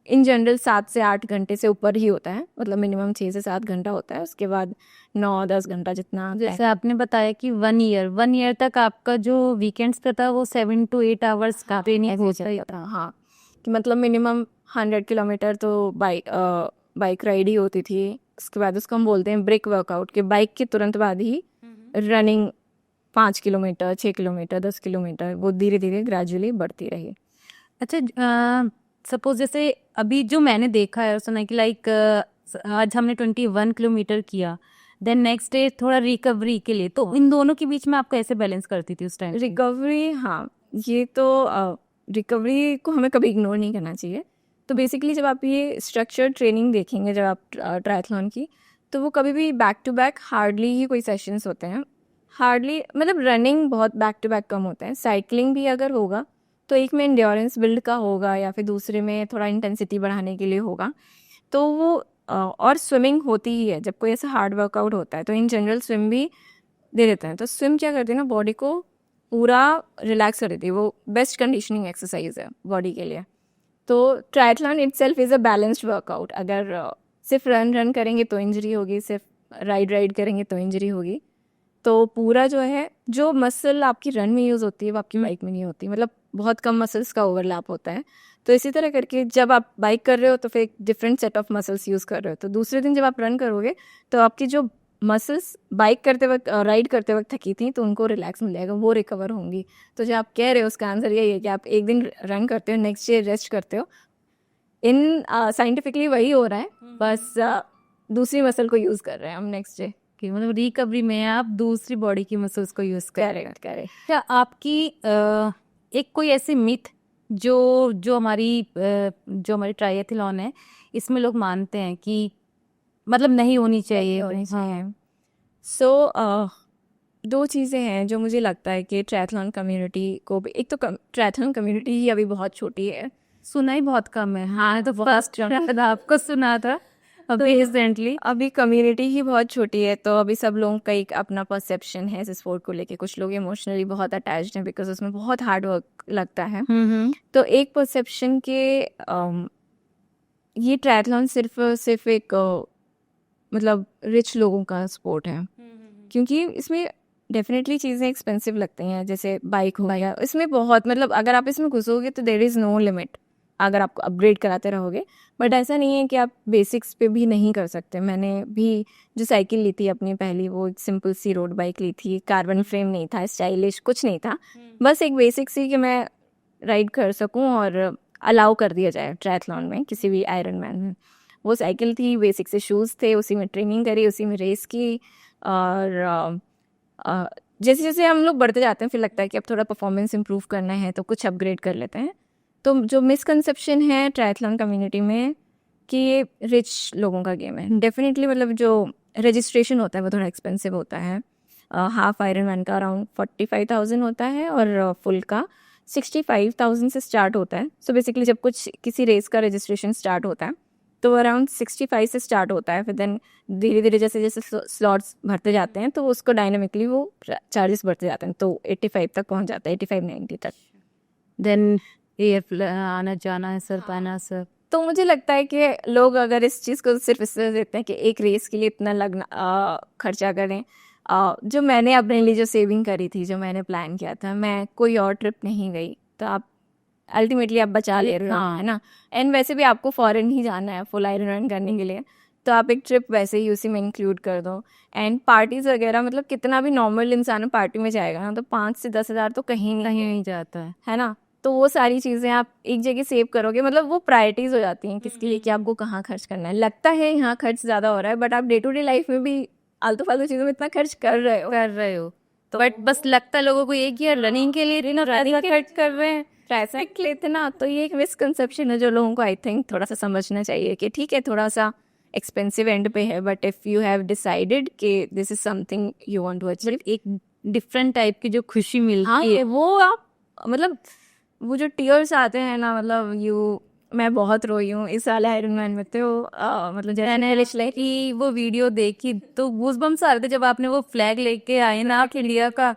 इन जनरल 7 से 8 घंटे से ऊपर ही होता है, मतलब मिनिमम 6 से 7 घंटा होता है, उसके बाद 9-10 घंटा जितना जैसे आपने बताया कि 1 ईयर तक आपका जो वीकेंड्स पे था वो 7 to 8 आवर्स का ट्रेनिंग होता ही था। हाँ, कि मतलब मिनिमम 100 किलोमीटर तो बाइक राइड ही होती थी। उसके बाद उसको हम बोलते हैं ब्रेक वर्कआउट, कि बाइक के तुरंत बाद ही रनिंग 5 किलोमीटर, 6 किलोमीटर, 10 किलोमीटर, वो धीरे धीरे ग्रेजुअली बढ़ती रही। अच्छा, सपोज जैसे अभी जो मैंने देखा है और सुना है कि लाइक आज हमने 21 किलोमीटर किया, देन नेक्स्ट डे थोड़ा रिकवरी के लिए, तो इन दोनों के बीच में आप कैसे बैलेंस करती थी उस टाइम? रिकवरी, हाँ, ये तो रिकवरी को हमें कभी इग्नोर नहीं करना चाहिए। तो बेसिकली जब आप ये स्ट्रक्चर्ड ट्रेनिंग देखेंगे जब आप ट्रायथलॉन की, तो वो कभी भी बैक टू बैक हार्डली ही कोई सेशंस होते हैं, हार्डली, मतलब रनिंग बहुत बैक टू बैक कम होता है। साइकिलिंग भी अगर होगा तो एक में इंड्योरेंस बिल्ड का होगा या फिर दूसरे में थोड़ा इंटेंसिटी बढ़ाने के लिए होगा, तो वो और स्विमिंग होती ही है जब कोई ऐसा हार्ड वर्कआउट होता है, तो इन जनरल स्विम भी दे देते हैं। तो स्विम क्या करती है ना, बॉडी को पूरा रिलैक्स कर देती है, वो बेस्ट कंडीशनिंग एक्सरसाइज है बॉडी के लिए। तो triathlon itself is a balanced workout. अगर सिर्फ रन करेंगे तो इंजरी होगी, सिर्फ राइड करेंगे तो इंजरी होगी। तो पूरा जो है, जो मसल आपकी रन में यूज़ होती है वो आपकी बाइक में नहीं होती, मतलब बहुत कम मसल्स का ओवरलैप होता है। तो इसी तरह करके जब आप बाइक कर रहे हो तो फिर एक different set of muscles use कर रहे हो, तो दूसरे दिन जब आप रन करोगे तो आपकी जो मसल्स बाइक करते वक्त, राइड करते वक्त थकी थी, तो उनको रिलैक्स मिल जाएगा, वो रिकवर होंगी। तो जो आप कह रहे हो उसका आंसर यही है कि आप एक दिन रन करते हो, नेक्स्ट डे रेस्ट करते हो। इन साइंटिफिकली वही हो रहा है, बस दूसरी मसल को यूज़ कर रहे हैं हम नेक्स्ट डे। कि मतलब रिकवरी में आप दूसरी बॉडी की मसल्स को यूज कर रहे हैं। करेक्ट। क्या आपकी एक कोई ऐसी मिथ जो जो हमारी ट्रायथलॉन है इसमें लोग मानते हैं कि मतलब नहीं होनी चाहिए? हाँ, सो 2 चीज़ें हैं जो मुझे लगता है कि ट्रायथलॉन कम्युनिटी को भी, एक तो ट्रायथलॉन कम्युनिटी ही अभी बहुत छोटी है, सुना ही बहुत कम है। हाँ, तो फर्स्ट आपको सुना था अभी रिसेंटली। अभी कम्युनिटी ही बहुत छोटी है, तो अभी सब लोगों का एक अपना परसेप्शन है इस स्पोर्ट को लेके। कुछ लोग इमोशनली बहुत अटैच्ड हैं बिकॉज उसमें बहुत हार्ड वर्क लगता है। तो एक परसेप्शन के ये ट्रायथलॉन सिर्फ एक मतलब रिच लोगों का स्पोर्ट है, क्योंकि इसमें डेफिनेटली चीज़ें एक्सपेंसिव लगती हैं, जैसे बाइक हो गया, इसमें बहुत, मतलब अगर आप इसमें घुसोगे तो देयर इज़ नो लिमिट अगर आपको अपग्रेड कराते रहोगे। बट ऐसा नहीं है कि आप बेसिक्स पे भी नहीं कर सकते। मैंने भी जो साइकिल ली थी अपनी पहली, वो एक सिंपल सी रोड बाइक ली थी, कार्बन फ्रेम नहीं था, स्टाइलिश कुछ नहीं था, बस एक बेसिक सी कि मैं राइड कर सकूं और अलाउ कर दिया जाए ट्रायथलॉन में, किसी भी आयरन मैन में। वो साइकिल थी, बेसिक से शूज़ थे, उसी में ट्रेनिंग करी, उसी में रेस की। और जैसे जैसे हम लोग बढ़ते जाते हैं फिर लगता है कि अब थोड़ा परफॉर्मेंस इम्प्रूव करना है तो कुछ अपग्रेड कर लेते हैं। तो जो मिसकंसेप्शन है ट्रायथलॉन कम्युनिटी में कि ये रिच लोगों का गेम है, डेफिनेटली, मतलब जो रजिस्ट्रेशन होता है वो थोड़ा एक्सपेंसिव होता है। हाफ आयरन मैन का अराउंड 45,000 होता है और फुल का 65,000 से स्टार्ट होता है। सो बेसिकली जब कुछ किसी रेस का रजिस्ट्रेशन स्टार्ट होता है तो अराउंड 65 से स्टार्ट होता है, फिर देन धीरे धीरे जैसे जैसे स्लॉट्स भरते जाते हैं तो उसको डायनामिकली वो चार्जेस बढ़ते जाते हैं, तो 85 तक पहुंच जाता है, 85-90 तक। देन एयर आना जाना है सर, पाना सर। तो मुझे लगता है कि लोग अगर इस चीज़ को सिर्फ इससे देते हैं कि एक रेस के लिए इतना लगना खर्चा करें, जो मैंने अपने लिए जो सेविंग करी थी, जो मैंने प्लान किया था, मैं कोई और ट्रिप नहीं गई, तो आप अल्टीमेटली आप बचा ले रहे हो, है ना। एंड वैसे भी आपको फॉरेन ही जाना है फुल आयरन मैन करने के लिए, तो आप एक ट्रिप वैसे ही उसी में इंक्लूड कर दो। एंड पार्टीज़ वगैरह, मतलब कितना भी नॉर्मल इंसान पार्टी में जाएगा ना तो 5 से 10 हज़ार तो कहीं नहीं नहीं जाता है ना। तो वो सारी चीज़ें आप एक जगह सेव करोगे, मतलब वो प्रायोरिटीज हो जाती हैं किसके लिए कि आपको कहाँ खर्च करना है। लगता है यहाँ खर्च ज़्यादा हो रहा है, बट आप डे टू डे लाइफ में भी आलतू फालतू चीज़ों में इतना खर्च कर रहे हो। तो बट बस लगता है लोगों को एक ही रनिंग के लिए रनिंग खर्च कर रहे हैं, पैसा के लिए इतना। तो ये एक मिसकंसेप्शन है जो लोगों को आई थिंक थोड़ा सा समझना चाहिए कि ठीक है थोड़ा सा एक्सपेंसिव एंड पे है, but if you have decided कि this is something you want to achieve, एक डिफरेंट टाइप की जो खुशी मिलती हाँ है वो आप मतलब वो जो टीयर्स आते हैं ना, मतलब मैं बहुत रोई हूँ इस साल आयरन मैन में। तो मतलब जैसे मैंने रिश्ते की वो वीडियो देखी तो गूज़बम्स आ रहे थे जब आपने वो फ्लैग लेके आए ना आप इंडिया का।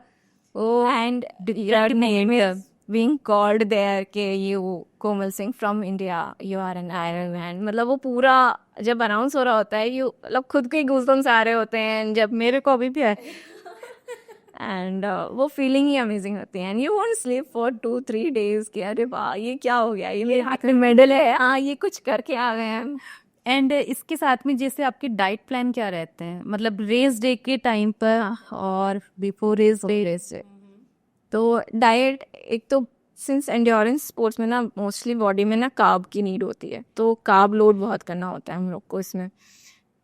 Oh and different name is being called there कि you Komal Singh from India you are an Iron Man, मतलब वो पूरा जब अनाउंस हो रहा होता है यू मतलब खुद के गूज़बम्स आ रहे होते हैं जब मेरे को अभी भी है। एंड वो फीलिंग ही अमेजिंग होती है। And you won't sleep for 2-3 days कि अरे वाह ये क्या हो गया, ये मेरे हाथ में मेडल है, हाँ ये कुछ करके आ गए हैं। एंड इसके साथ में जैसे आपके डाइट प्लान क्या रहते हैं, मतलब रेस डे के टाइम पर और बिफोर रेस डे? तो डाइट एक तो सिंस एंड्योरेंस स्पोर्ट्स में ना मोस्टली बॉडी में ना कार्ब की नीड होती है, तो कार्ब लोड बहुत करना होता है हम लोग को इसमें।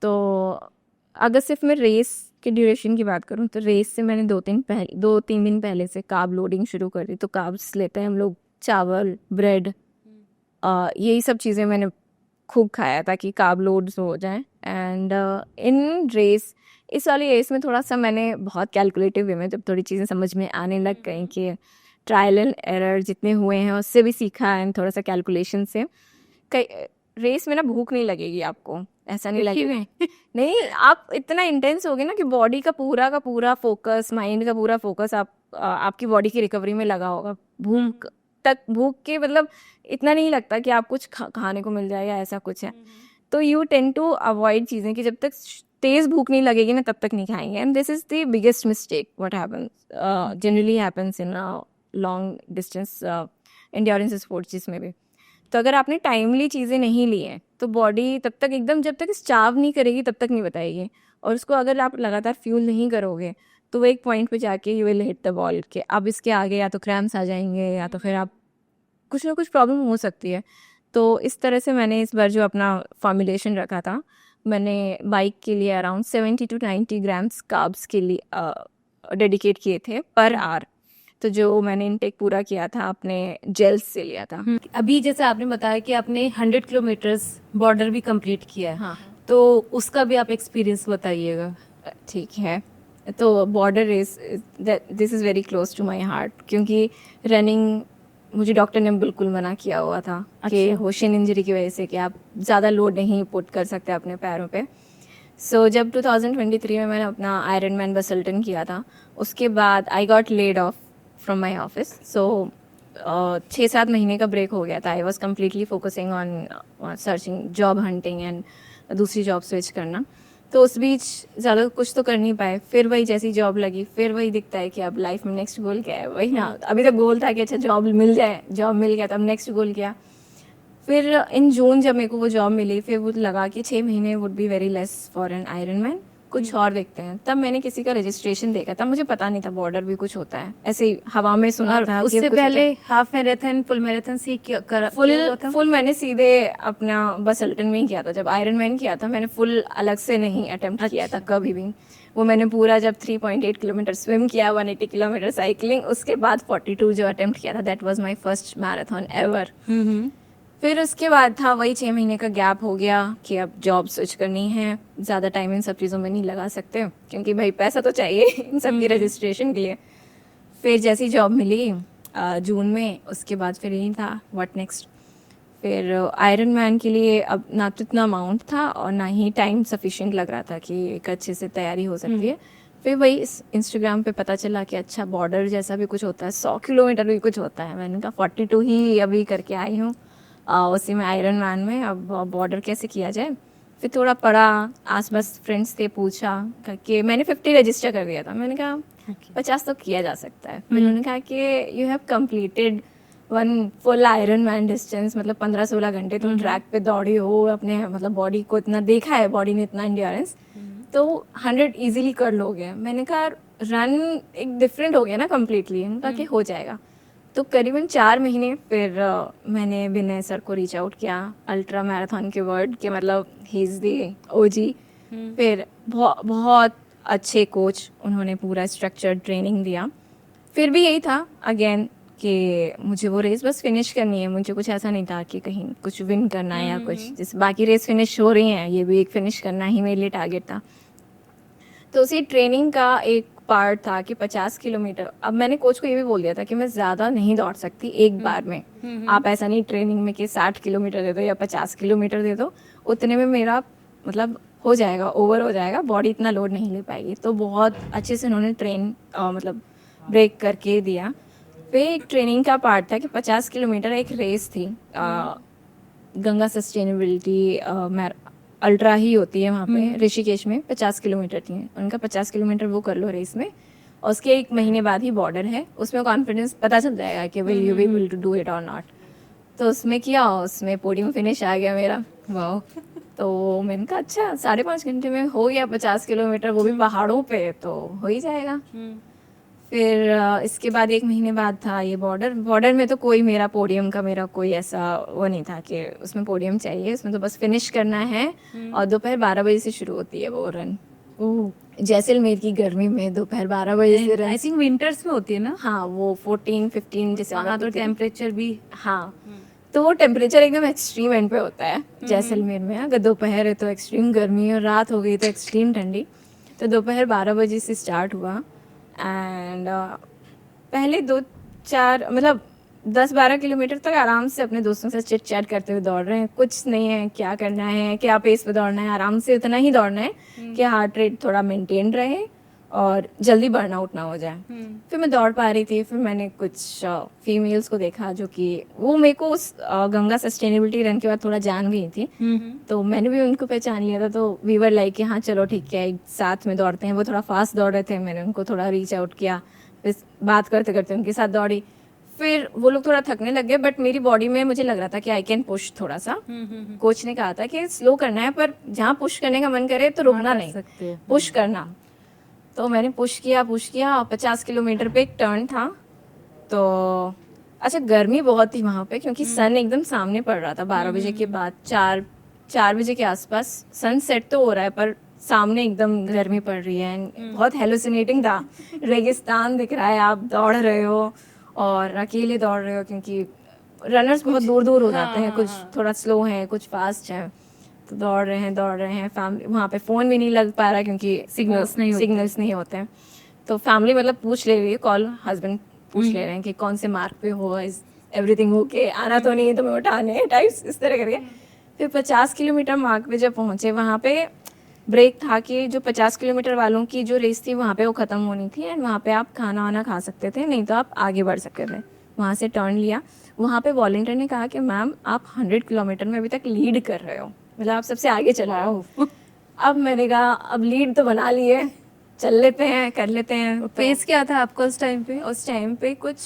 तो अगर सिर्फ मैं रेस के ड्यूरेशन की बात करूँ तो रेस से मैंने 2-3 दिन पहले से कार्ब लोडिंग शुरू कर दी। तो कार्ब्स लेते हैं हम लोग, चावल, ब्रेड, यही सब चीज़ें मैंने खूब खाया ताकि कार्ब लोड्स हो जाएं। एंड इन रेस इस वाली रेस में थोड़ा सा मैंने बहुत कैलकुलेटिव वे में जब थोड़ी चीज़ें समझ में आने लग गई कि ट्रायल एंड एरर जितने हुए हैं उससे भी सीखा एंड थोड़ा सा कैलकुलेशन से कई रेस में ना भूख नहीं लगेगी आपको, ऐसा नहीं लगेगा। नहीं, आप इतना इंटेंस हो गए ना कि बॉडी का पूरा फोकस, माइंड का पूरा फोकस आपकी बॉडी की रिकवरी में लगा होगा। भूख के मतलब इतना नहीं लगता कि आप कुछ खाने को मिल जाए या ऐसा कुछ है। तो यू टेंड टू अवॉइड चीज़ें कि जब तक तेज़ भूख नहीं लगेगी ना तब तक नहीं खाएंगे। And this is the biggest mistake what happens generally happens in long distance endurance sports जिसमें भी। तो अगर आपने टाइमली चीज़ें नहीं ली हैं तो बॉडी तब तक एकदम जब तक स्टार्व नहीं करेगी तब तक नहीं बताएगी। और उसको अगर आप लगातार फ्यूल नहीं करोगे तो वो एक पॉइंट पे जाके you will hit the wall कि अब इसके आगे या तो क्रैम्प्स आ जाएंगे या तो फिर आप कुछ ना कुछ प्रॉब्लम हो सकती है। तो इस तरह से मैंने इस बार जो अपना फॉर्मुलेशन रखा था, मैंने बाइक के लिए अराउंड 70-90 ग्राम्स कार्ब्स के लिए डेडिकेट किए थे पर आवर। तो जो मैंने इनटेक पूरा किया था अपने जेल्स से लिया था। अभी जैसे आपने बताया कि आपने 100 किलोमीटर्स बॉर्डर भी कंप्लीट किया है, हाँ तो उसका भी आप एक्सपीरियंस बताइएगा। ठीक है। तो border race this is very close to my heart, क्योंकि रनिंग मुझे डॉक्टर ने बिल्कुल मना किया हुआ था कि होशियन इंजरी की वजह से कि आप ज़्यादा लोड नहीं पुट कर सकते अपने पैरों पे। सो जब 2023 में मैंने अपना आयरन मैन बसल्टन किया था उसके बाद I got laid off from my office. So 6-7 महीने का ब्रेक हो गया था। I was completely focusing on searching job hunting and दूसरी जॉब स्विच करना। तो उस बीच ज़्यादा कुछ तो कर नहीं पाए। फिर वही जैसी जॉब लगी फिर वही दिखता है कि अब लाइफ में नेक्स्ट गोल क्या है, वही ना। अभी तक गोल था कि अच्छा जॉब मिल जाए, जॉब मिल गया, तब नेक्स्ट गोल क्या। फिर इन जून जब मेरे को वो जॉब मिली फिर वो लगा कि 6 महीने would be very less for an iron man, कुछ और देखते हैं। तब मैंने किसी का रजिस्ट्रेशन देखा था, मुझे पता नहीं था बॉर्डर भी कुछ होता है, ऐसे ही हवा में सुना था। उससे पहले हाफ मैराथन, फुल मैराथन से फुल मैंने सीधे अपना बसल्टन में ही किया था। जब आयरन मैन किया था मैंने फुल अलग से नहीं अटेम्प्ट किया था कभी भी। वो मैंने पूरा जब 3.8 किलोमीटर स्विम किया, 180 किलोमीटर साइकिलिंग, उसके बाद 42 जो अटेम्प्ट किया था, that was my first marathon ever. फिर उसके बाद था वही 6 महीने का गैप हो गया कि अब जॉब स्विच करनी है, ज़्यादा टाइम इन सब चीज़ों में नहीं लगा सकते क्योंकि भाई पैसा तो चाहिए इन सब की रजिस्ट्रेशन के लिए। फिर जैसी जॉब मिली जून में, उसके बाद फिर यही था व्हाट नेक्स्ट। फिर आयरन मैन के लिए अब ना तो इतना अमाउंट था और ना ही टाइम सफिशिएंट लग रहा था कि एक अच्छे से तैयारी हो सकती है। फिर वही इंस्टाग्राम पे पता चला कि अच्छा बॉर्डर जैसा भी कुछ होता है, 100 किलोमीटर भी कुछ होता है। मैंने कहा 42 ही अभी करके आई हूँ उसी में आयरन मैन में, अब बॉर्डर कैसे किया जाए। फिर थोड़ा पढ़ा, आस पास फ्रेंड्स से पूछा कि मैंने 50 रजिस्टर कर दिया था। मैंने कहा 50 तो किया जा सकता है। फिर उन्होंने कहा कि you have completed one full iron man distance, मतलब 15-16 घंटे तुम ट्रैक पे दौड़ी हो, अपने मतलब बॉडी को इतना देखा है, बॉडी ने इतना एंड्योरेंस, तो 100 इजीली कर लोगे। मैंने कहा रन एक डिफरेंट हो गया ना कम्प्लीटली, उनका कि हो जाएगा। तो करीबन 4 महीने फिर मैंने विनय सर को रीच आउट किया अल्ट्रा मैराथन के वर्ड के, मतलब ही इज़ द ओजी। फिर बहुत अच्छे कोच, उन्होंने पूरा स्ट्रक्चर्ड ट्रेनिंग दिया। फिर भी यही था अगेन कि मुझे वो रेस बस फिनिश करनी है, मुझे कुछ ऐसा नहीं था कि कहीं कुछ विन करना है या कुछ, जैसे बाकी रेस फिनिश हो रही हैं ये भी एक फिनिश करना ही मेरे लिए टारगेट था। तो उसी ट्रेनिंग का एक पार्ट था कि 50 किलोमीटर, अब मैंने कोच को ये भी बोल दिया था कि मैं ज़्यादा नहीं दौड़ सकती एक बार में। आप ऐसा नहीं ट्रेनिंग में कि 60 किलोमीटर दे दो या 50 किलोमीटर दे दो, उतने में मेरा मतलब हो जाएगा, ओवर हो जाएगा, बॉडी इतना लोड नहीं ले पाएगी। तो बहुत अच्छे से उन्होंने ट्रेन मतलब ब्रेक करके दिया। फिर एक ट्रेनिंग का पार्ट था कि 50 किलोमीटर एक रेस थी, गंगा सस्टेनेबिलिटी अल्ट्रा ही होती है वहाँ पे ऋषिकेश में, 50 किलोमीटर थी उनका, 50 किलोमीटर वो कर लो रेस में, और उसके 1 महीने बाद ही बॉर्डर है, उसमें कॉन्फिडेंस पता चल जाएगा कि will you be able to do it और नॉट। तो उसमें किया, उसमें पोडियम फिनिश आ गया मेरा। वाह। तो मैंने कहा अच्छा 5.5 घंटे में हो गया 50 किलोमीटर, वो भी पहाड़ों पे, तो हो ही जाएगा। फिर इसके बाद 1 महीने बाद था ये बॉर्डर में तो कोई मेरा पोडियम का मेरा कोई ऐसा वो नहीं था कि उसमें पोडियम चाहिए, उसमें तो बस फिनिश करना है। और दोपहर 12 बजे से शुरू होती है वो रन। जैसलमेर की गर्मी में दोपहर 12 बजे से रन। आई थिंक विंटर्स में होती है ना? हाँ, वो 14-15 जैसे वहाँ तो टेम्परेचर भी, हाँ, तो वो टेम्परेचर एकदम एक्सट्रीम एंड पे होता है जैसलमेर में। अगर दोपहर है तो एक्सट्रीम गर्मी और रात हो गई तो एक्सट्रीम ठंडी। तो दोपहर 12 बजे से स्टार्ट हुआ एंड पहले 2-4 मतलब 10-12 किलोमीटर तक आराम से अपने दोस्तों से चिट चैट करते हुए दौड़ रहे हैं, कुछ नहीं है क्या करना है, क्या पेस पे दौड़ना है, आराम से उतना ही दौड़ना है कि हार्ट रेट थोड़ा मेंटेन रहे और जल्दी बर्न आउट ना हो जाए। फिर मैं दौड़ पा रही थी, फिर मैंने कुछ फीमेल्स को देखा जो कि वो मेरे को उस गंगा सस्टेनेबिलिटी रन के बाद थोड़ा जान गई थी, तो मैंने भी उनको पहचान लिया था। तो वी वर लाइक कि हाँ चलो ठीक है एक साथ में दौड़ते हैं। वो थोड़ा फास्ट दौड़ रहे थे, मैंने उनको थोड़ा रीच आउट किया, फिर बात करते करते उनके साथ दौड़ी। फिर वो लोग थोड़ा थकने लग गए, बट मेरी बॉडी में मुझे लग रहा था कि आई कैन पुश थोड़ा सा। कोच ने कहा था कि स्लो करना है, पर जहाँ पुश करने का मन करे तो रुकना नहीं, पुश करना। तो मैंने पुश किया 50 किलोमीटर पे एक टर्न था। तो अच्छा गर्मी बहुत थी वहाँ पे, क्योंकि सन एकदम सामने पड़ रहा था 12 बजे के बाद, 4 बजे के आसपास सन सेट तो हो रहा है पर सामने एकदम गर्मी पड़ रही है। बहुत हेलुसिनेटिंग था, रेगिस्तान दिख रहा है, आप दौड़ रहे हो और अकेले दौड़ रहे हो, क्योंकि रनर्स बहुत दूर दूर हो जाते हैं, कुछ थोड़ा स्लो हैं कुछ फास्ट हैं। तो दौड़ रहे हैं फैमिली, वहाँ पे फ़ोन भी नहीं लग पा रहा क्योंकि सिग्नल्स नहीं होते हैं। तो फैमिली मतलब पूछ ले रही है, कॉल हस्बैंड पूछ ले रहे हैं कि कौन से मार्क पे हो, इज एवरीथिंग ओके, आना तो नहीं है तुम्हें उठाने टाइप्स, इस तरह करके। फिर 50 किलोमीटर मार्क पे जब पहुँचे, वहाँ पे ब्रेक था कि जो 50 किलोमीटर वालों की जो रेस थी वहाँ पे वो ख़त्म होनी थी एंड वहाँ पे आप खाना वाना खा सकते थे, नहीं तो आप आगे बढ़ सकते थे। वहाँ से टर्न लिया, वहाँ पे वॉलंटियर ने कहा कि मैम आप 100 किलोमीटर में अभी तक लीड कर रहे हो, मतलब आप सबसे आगे चला रहे हो। अब मैंने कहा अब लीड तो बना लिए, चल लेते हैं, कर लेते हैं। पेस क्या था आपका उस टाइम पे? उस टाइम पे कुछ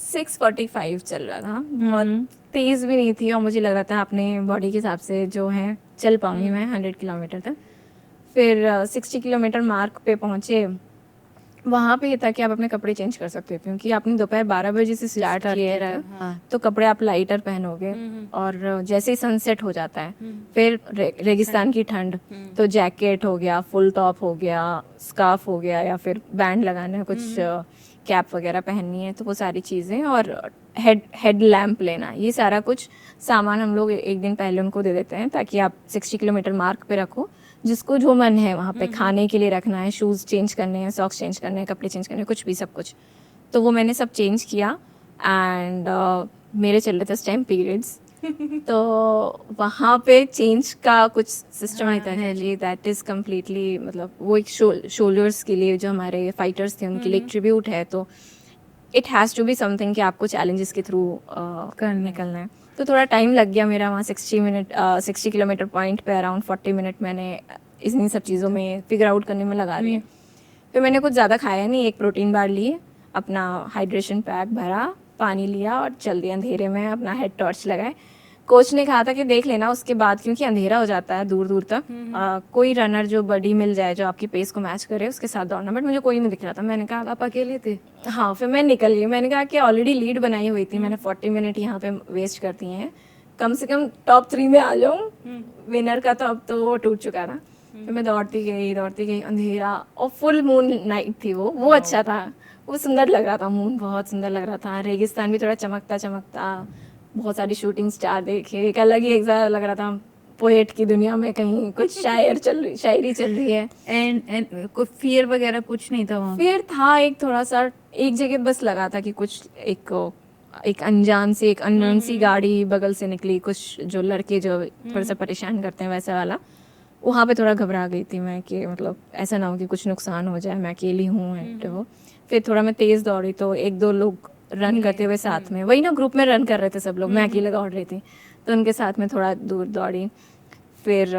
6:45 चल रहा था, बहुत तेज़ भी नहीं थी और मुझे लग रहा था अपने बॉडी के हिसाब से जो है चल पाऊंगी मैं 100 किलोमीटर तक। फिर 60 किलोमीटर मार्क पे पहुँचे, वहाँ पे ये था कि आप अपने कपड़े चेंज कर सकते थे, क्योंकि आपने दोपहर 12 बजे से स्टार्ट किया है तो कपड़े आप लाइटर पहनोगे और जैसे ही सनसेट हो जाता है फिर रेगिस्तान की ठंड, तो जैकेट हो गया, फुल टॉप हो गया, स्कार्फ हो गया, या फिर बैंड लगाना है, कुछ कैप वगैरह पहननी है, तो वो सारी चीज़ें, और हेड लैम्प लेना, ये सारा कुछ सामान हम लोग एक दिन पहले उनको दे देते हैं ताकि आप 60 किलोमीटर मार्क पे रखो। जिसको जो मन है वहाँ पे खाने के लिए रखना है, शूज़ चेंज करने हैं, सॉक्स चेंज करने हैं, कपड़े चेंज करने हैं, कुछ भी सब कुछ। तो वो मैंने सब चेंज किया एंड मेरे चल रहे थे उस टाइम पीरियड्स। तो वहाँ पे चेंज का कुछ सिस्टम रहता है जी, दैट इज़ कम्प्लीटली, मतलब वो एक शोल्डर्स के लिए जो हमारे फाइटर्स थे उनके लिए एक ट्रिब्यूट है। तो it has to be something कि आपको चैलेंजेस के थ्रू निकलना है। तो थोड़ा टाइम लग गया मेरा वहाँ 60 किलोमीटर पॉइंट पे, अराउंड 40 मिनट मैंने इन्हीं सब चीज़ों में फिगर आउट करने में लगा दिए। फिर मैंने कुछ ज़्यादा खाया नहीं, एक प्रोटीन बार लिए, अपना हाइड्रेशन पैक भरा, पानी लिया और चल दिया अंधेरे में, अपना हेड टॉर्च लगाए। कोच ने कहा था कि देख लेना उसके बाद, क्योंकि अंधेरा हो जाता है दूर दूर तक, कोई रनर जो बडी मिल जाए जो आपकी पेस को मैच करे उसके साथ दौड़ना। बट मुझे कोई नहीं दिख रहा था। मैंने कहा आप अकेले थे? हाँ, फिर मैं निकल गई। मैंने कहा कि ऑलरेडी लीड बनाई हुई थी मैंने, 40 मिनट यहाँ पे वेस्ट कर दिए हैं, कम से कम टॉप 3 में आ जाऊँ। विनर का तो अब तो वो टूट चुका था। फिर मैं दौड़ती गई, अंधेरा और फुल मून नाइट थी वो अच्छा था, वो सुंदर लग रहा था, मून बहुत सुंदर लग रहा था, रेगिस्तान भी थोड़ा चमकता चमकता, बहुत सारी शूटिंग स्टार देखे, एक अलग ही एक लग रहा था, पोएट की दुनिया में कहीं कुछ शायरी चल रही है। एंड कोई फियर वगैरह कुछ नहीं था वहाँ? फिर था एक थोड़ा सा, एक जगह बस लगा था कि कुछ एक अनजान सी, एक अननोन सी गाड़ी बगल से निकली, कुछ जो लड़के जो थोड़ा सा परेशान करते हैं वैसा वाला, वहाँ पे थोड़ा घबरा गई थी मैं कि मतलब ऐसा ना हो कि कुछ नुकसान हो जाए, मैं अकेली हूँ एंड वो। फिर थोड़ा मैं तेज़ दौड़ी तो एक दो लोग रन करते हुए साथ में, वही ना ग्रुप में रन कर रहे थे सब लोग, मैं अकेले दौड़ रही थी, तो उनके साथ में थोड़ा दूर दौड़ी। फिर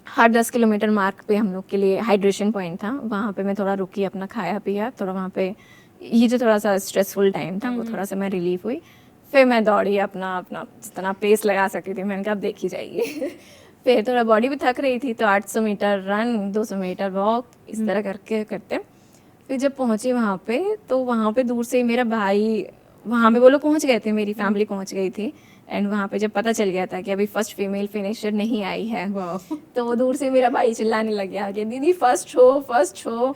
हर 10 किलोमीटर मार्क पे हम लोग के लिए हाइड्रेशन पॉइंट था, वहाँ पे मैं थोड़ा रुकी, अपना खाया पिया थोड़ा वहाँ पे, ये जो थोड़ा सा स्ट्रेसफुल टाइम था वो थोड़ा सा मैं रिलीफ हुई। फिर मैं दौड़ी अपना अपना जितना पेस लगा सकती थी, मैंने कहा अब देखी जाएगी। फिर थोड़ा बॉडी भी थक रही थी, तो 800 मीटर रन, 200 मीटर वॉक, इस तरह करके करते। फिर जब पहुंची वहाँ पे, तो वहाँ पे दूर से मेरा भाई, वहाँ पे वो लोग पहुँच गए थे, मेरी फैमिली पहुँच गई थी, एंड वहाँ पे जब पता चल गया था कि अभी फर्स्ट फीमेल फिनिशर नहीं आई है, तो वो दूर से मेरा भाई चिल्लाने लग गया कि दीदी फर्स्ट हो।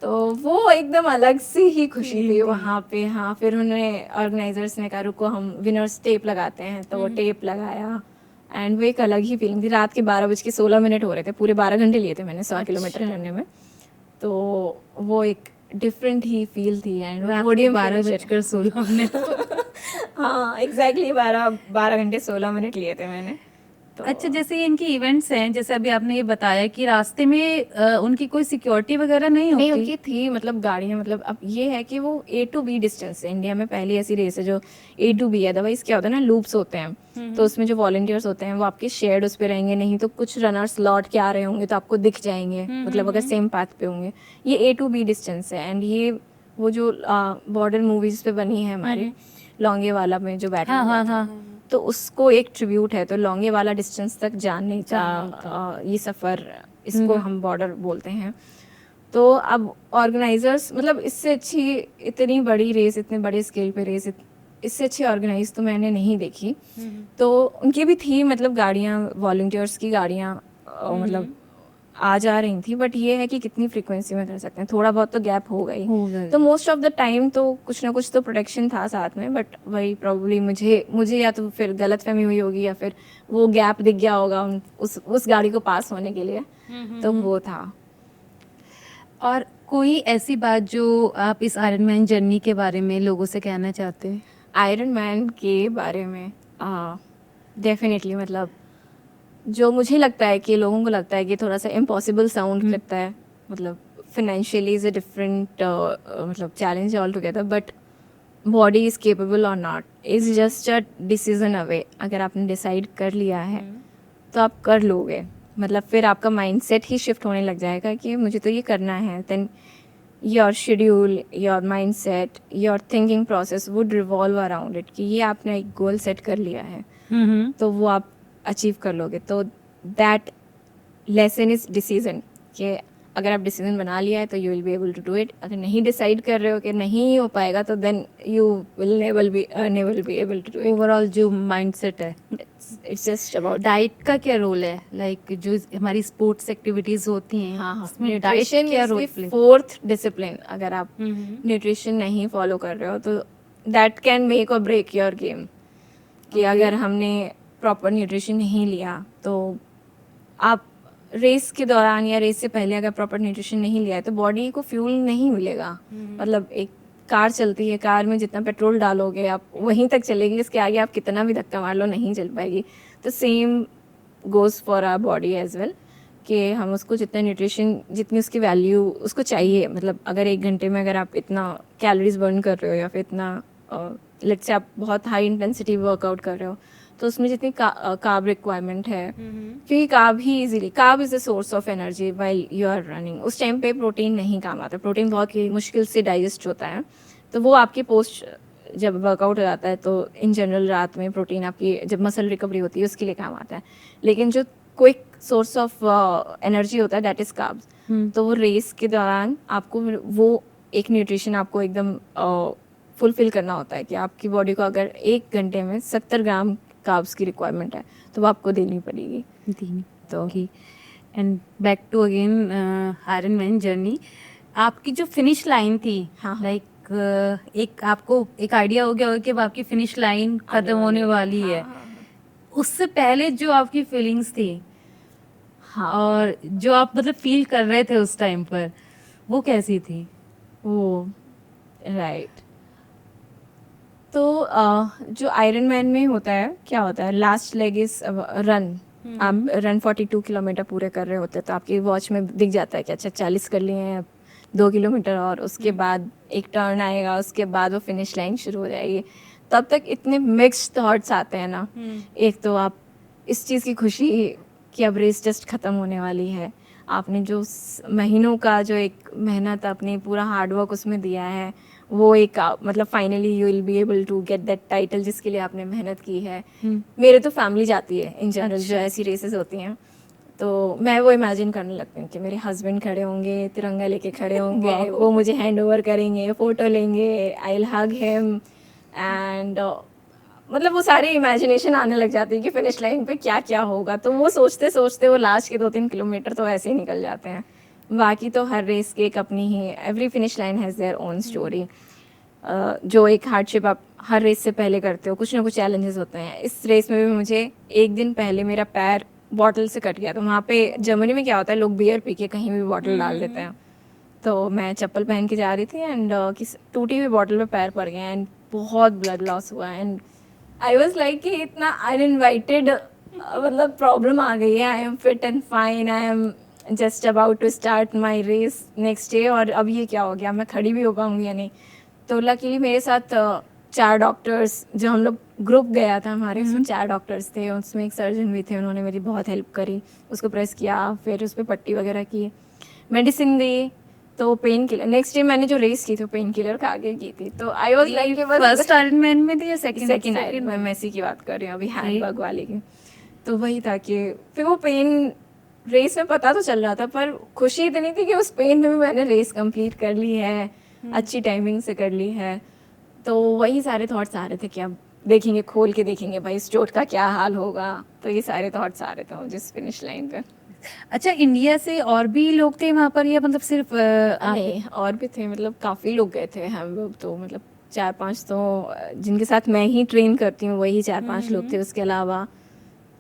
तो वो एकदम अलग सी ही खुशी थी वहाँ पे। हाँ, फिर उन्होंने, ऑर्गेनाइजर्स ने कहा रुको हम विनर्स टेप लगाते हैं, तो वो टेप लगाया, एंड वो एक अलग ही फीलिंग थी। रात के 12:16 हो रहे थे, पूरे 12 घंटे लिए थे मैंने 100 किलोमीटर करने में, तो वो एक डिफरेंट ही फील थी। एंड पोडियम 12:16 हाँ एग्जैक्टली 12 घंटे 16 मिनट लिए थे मैंने। तो अच्छा, जैसे ये इनकी इवेंट्स हैं, जैसे अभी आपने ये बताया कि रास्ते में उनकी कोई सिक्योरिटी वगैरह नहीं नहीं होती? उनकी थी, मतलब गाड़ियाँ, मतलब अब ये है कि वो A to B डिस्टेंस है, इंडिया में पहली ऐसी रेस है जो A to B है। अदरवाइज क्या होता है ना, लूप्स होते हैं, तो उसमें जो वॉलंटियर्स होते हैं वो आपके शेयर्ड उस पे रहेंगे, नहीं तो कुछ रनर्स लौट के आ रहे होंगे तो आपको दिख जाएंगे, मतलब अगर सेम पाथ पे होंगे। ये A to B डिस्टेंस है, एंड ये वो जो बॉर्डर मूवीज पे बनी है हमारे, लौंगे वाला में जो बैटल हाँ हुआ हाँ था, हाँ। तो उसको एक ट्रिब्यूट है। तो लौंगे वाला डिस्टेंस तक जाने का ये सफ़र, इसको हम बॉर्डर बोलते हैं। तो अब ऑर्गेनाइजर्स, मतलब इससे अच्छी, इतनी बड़ी रेस, इतने बड़े स्केल पे रेस, इससे अच्छी ऑर्गेनाइज तो मैंने नहीं देखी। तो उनकी भी थी, मतलब गाड़ियाँ, वॉलंटियर्स की गाड़ियाँ मतलब आ जा रही थी, बट ये है कि कितनी फ्रीक्वेंसी में कर सकते हैं, थोड़ा बहुत तो गैप हो गई। तो मोस्ट ऑफ द टाइम तो कुछ ना कुछ तो प्रोटेक्शन था साथ में, बट वही प्रॉब्ली मुझे या तो फिर गलतफहमी हुई होगी या फिर वो गैप दिख गया होगा उस गाड़ी को पास होने के लिए, तो वो था। और कोई ऐसी बात जो आप इस आयरन मैन जर्नी के बारे में लोगों से कहना चाहते हैं? आयरन मैन के बारे में डेफिनेटली, मतलब जो मुझे लगता है कि लोगों को लगता है कि थोड़ा सा इम्पॉसिबल साउंड लगता है, मतलब फिनेंशियली इज अ डिफरेंट मतलब challenge all together, but body is capable और not is just a decision away. अगर आपने डिसाइड कर लिया है तो आप कर लोगे, मतलब फिर आपका माइंडसेट ही शिफ्ट होने लग जाएगा कि मुझे तो ये करना है। Then your schedule, your mindset, your thinking process would revolve around it, कि ये आपने एक गोल सेट कर लिया है तो वो आप अचीव कर लोगे। तो दैट लेसन इज डिसीजन, कि अगर आप डिसीजन बना लिया है तो you will be able to do it. अगर नहीं डिसाइड कर रहे हो कि नहीं हो पाएगा, तो then you will never be able to do it. Overall जो माइंडसेट है, इट्स जस्ट अबाउट डाइट का क्या रोल है? लाइक जो हमारी स्पोर्ट्स एक्टिविटीज होती हैं, हाँ, उसमें डाइट न्यूट्रिशन क्या is role the fourth discipline. अगर आप न्यूट्रिशन नहीं फॉलो कर रहे हो तो दैट कैन मेक और ब्रेक योर गेम। कि अगर हमने प्रॉपर न्यूट्रिशन नहीं लिया, तो आप रेस के दौरान या रेस से पहले अगर प्रॉपर न्यूट्रिशन नहीं लिया है तो बॉडी को फ्यूल नहीं मिलेगा। मतलब एक कार चलती है, कार में जितना पेट्रोल डालोगे आप वहीं तक चलेगी, इसके आगे आप कितना भी धक्का मार लो नहीं चल पाएगी। तो same goes for our body as well, कि हम उसको जितना न्यूट्रिशन, जितनी उसकी वैल्यू उसको चाहिए, मतलब अगर 1 घंटे में अगर आप इतना कैलोरीज बर्न कर रहे हो या फिर इतना लेट्स से आप बहुत हाई इंटेंसिटी वर्कआउट कर रहे हो, तो उसमें जितनी कार्ब रिक्वायरमेंट है, क्योंकि कार्ब ही easily, carb is the source of energy while you are running. उस टाइम पे प्रोटीन नहीं काम आता, प्रोटीन बहुत ही मुश्किल से डाइजेस्ट होता है, तो वो आपकी पोस्ट जब वर्कआउट हो जाता है तो इन जनरल रात में प्रोटीन आपकी जब मसल रिकवरी होती है उसके लिए काम आता है। लेकिन जो क्विक सोर्स ऑफ एनर्जी होता है दैट इज़ कार्ब्स। तो वो रेस के दौरान आपको वो एक न्यूट्रिशन आपको एकदम फुलफिल करना होता है कि आपकी बॉडी को अगर 1 घंटे में 70 ग्राम कार्ब्स की रिक्वायरमेंट है तो वो आपको देनी पड़ेगी। तो and back to again Iron Man journey, आपकी जो फिनिश लाइन थी, हाँ। लाइक एक आपको एक आइडिया हो गया होगा कि अब आपकी फिनिश लाइन खत्म होने वाली है। हाँ। उससे पहले जो आपकी फीलिंग्स थी हाँ और जो आप मतलब फील कर रहे थे उस टाइम पर, वो कैसी थी? वो राइट। तो जो आयरन मैन में होता है क्या होता है, लास्ट लेग इज रन। आप रन 42 किलोमीटर पूरे कर रहे होते हैं तो आपकी वॉच में दिख जाता है कि अच्छा 40 कर लिए हैं, 2 किलोमीटर और उसके बाद एक टर्न आएगा, उसके बाद वो फिनिश लाइन शुरू हो जाएगी। तब तक इतने मिक्स्ड थॉट्स आते हैं ना। एक तो आप इस चीज़ की खुशी कि अब रेस जस्ट ख़त्म होने वाली है, आपने जो महीनों का जो एक मेहनत अपनी पूरा हार्डवर्क उसमें दिया है वो एक मतलब finally you will be able to get that title जिसके लिए आपने मेहनत की है। मेरे तो फैमिली जाती है इन जनरल जो ऐसी रेसेस होती हैं, तो मैं वो इमेजिन करने लगती हूँ कि मेरे हस्बैंड खड़े होंगे, तिरंगा लेके खड़े होंगे, वो मुझे हैंड ओवर करेंगे, फ़ोटो लेंगे, I will hug him and मतलब वो सारी इमेजिनेशन आने लग जाती है कि फिनिश लाइन पे क्या क्या होगा। तो वो सोचते सोचते वो लास्ट के 2-3 किलोमीटर तो ऐसे ही निकल जाते हैं। बाकी तो हर रेस की एक अपनी ही, every finish line has their own story. जो एक हार्डशिप आप हर रेस से पहले करते हो, कुछ ना कुछ चैलेंजेस होते हैं। इस रेस में भी मुझे एक दिन पहले मेरा पैर बॉटल से कट गया। तो वहाँ पे जर्मनी में क्या होता है, लोग बियर पी के कहीं भी बॉटल डाल देते हैं। तो मैं चप्पल पहन के जा रही थी एंड किस टूटी हुई बॉटल में पैर पड़ गया एंड बहुत ब्लड लॉस हुआ एंड आई वॉज लाइक कि इतना अनइनवाइटेड मतलब प्रॉब्लम आ गई है। I am fit and fine, I am just about to start my race next day और अब ये क्या हो गया, मैं खड़ी भी हो पाऊंगी या नहीं। तो लकीली मेरे साथ 4 डॉक्टर्स, जो हम लोग ग्रुप गया था हमारे, उसमें 4 डॉक्टर्स थे, उसमें एक सर्जन भी थे, उन्होंने मेरी बहुत हेल्प करी। उसको प्रेस किया, फिर उस पर पट्टी वगैरह की, मेडिसिन दी। तो पेन किलर नेक्स्ट डे मैंने जो रेस की थी पेन किलर खा के की थी। तो I was like first iron man में थी या सेकंड आयरन मैं मेसी की बात कर रही हूँ अभी, हैंडबग वाली की। तो वही था कि फिर वो पेन रेस में पता तो चल रहा था पर खुशी इतनी थी कि उस पेन में भी मैंने रेस कंप्लीट कर ली है, अच्छी टाइमिंग से कर ली है। तो वही सारे थॉट्स आ रहे थे कि अब देखेंगे, खोल के देखेंगे भाई इस चोट का क्या हाल होगा। तो ये सारे थॉट्स आ रहे थे जिस फिनिश लाइन पे। अच्छा, इंडिया से और भी लोग थे वहाँ पर या मतलब सिर्फ आप? नहीं, और भी थे, मतलब काफ़ी लोग गए थे। हम लोग तो मतलब 4-5 तो जिनके साथ मैं ही ट्रेन करती हूँ वही 4-5 लोग थे। उसके अलावा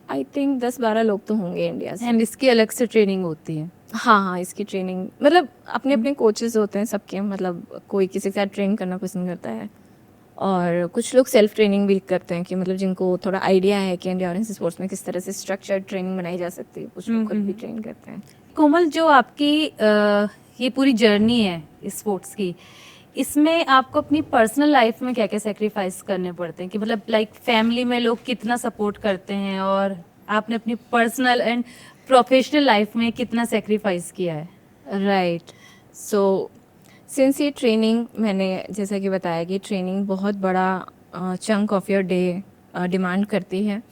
आई थिंक 10-12 लोग तो होंगे इंडिया से। एंड इसकी अलग से ट्रेनिंग होती है? हाँ, इसकी ट्रेनिंग मतलब अपने अपने कोचेस होते हैं सबके, मतलब कोई किसी के साथ ट्रेन करना पसंद करता है और कुछ लोग सेल्फ ट्रेनिंग भी करते हैं कि मतलब जिनको थोड़ा आइडिया है कि एंड्योरेंस स्पोर्ट्स में किस तरह से स्ट्रक्चर्ड ट्रेनिंग बनाई जा सकती है, कुछ लोग खुद भी ट्रेन करते हैं। कोमल, जो आपकी ये पूरी जर्नी है स्पोर्ट्स की, इसमें आपको अपनी पर्सनल लाइफ में क्या क्या सेक्रीफाइस करने पड़ते हैं? कि मतलब लाइक फैमिली में लोग कितना सपोर्ट करते हैं और आपने अपनी पर्सनल एंड प्रोफेशनल लाइफ में कितना सेक्रीफाइस किया है? राइट। सो सिंस ये ट्रेनिंग, मैंने जैसा कि बताया कि ट्रेनिंग बहुत बड़ा chunk of your day demand करती है।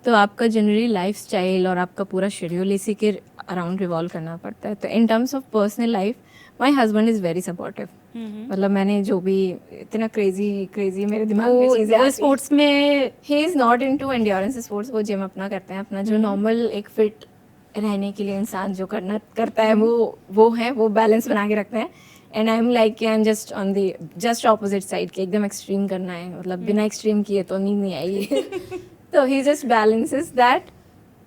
तो आपका जनरली लाइफ स्टाइल और आपका पूरा शेड्यूल इसी के अराउंड रिवॉल्व करना पड़ता है। तो इन terms of personal life my husband is very supportive. मतलब मैंने जो भी इतना क्रेजी मेरे दिमाग में चीज़ें स्पोर्ट्स में, he is not into endurance sports. वो जिम अपना करते हैं, अपना जो नॉर्मल एक फिट रहने के लिए इंसान जो करता है वो है, वो बैलेंस बना के रखते हैं। And I am like I am just on the just opposite side के, एकदम एक्सट्रीम करना है, मतलब बिना एक्सट्रीम किए तो नींद नहीं आएगी। तो ही जस्ट बैलेंसेस दैट।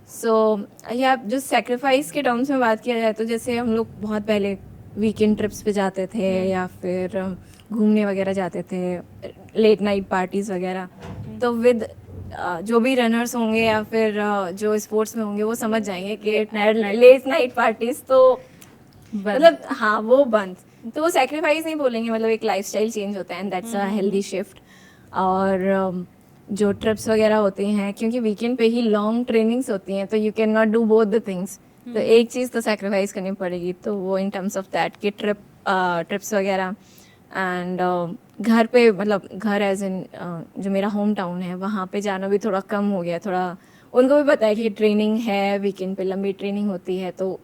सो या जो सेक्रीफाइस के टर्म्स में बात किया जाए तो जैसे हम लोग बहुत पहले वीकेंड ट्रिप्स पे जाते थे या फिर घूमने वगैरह जाते थे, लेट नाइट पार्टीज़ वगैरह। तो विद जो भी रनर्स होंगे या फिर जो स्पोर्ट्स में होंगे वो समझ जाएंगे कि लेट नाइट पार्टीज़ तो मतलब हाँ वो बंद। तो वो सेक्रीफाइस नहीं बोलेंगे, मतलब एक लाइफस्टाइल चेंज होता है and that's a healthy shift. और जो ट्रिप्स वगैरह होती हैं, क्योंकि वीकेंड पे ही लॉन्ग ट्रेनिंग्स होती हैं तो you can not do both the things. तो एक चीज़ तो सेक्रीफाइस करनी पड़ेगी। तो वो इन टर्म्स ऑफ दैट कि ट्रिप्स वगैरह एंड घर पे मतलब घर एज इन जो मेरा होम टाउन है वहाँ पे जाना भी थोड़ा कम हो गया। थोड़ा उनको भी पता है कि ट्रेनिंग है, वीकेंड पे लंबी ट्रेनिंग होती है, तो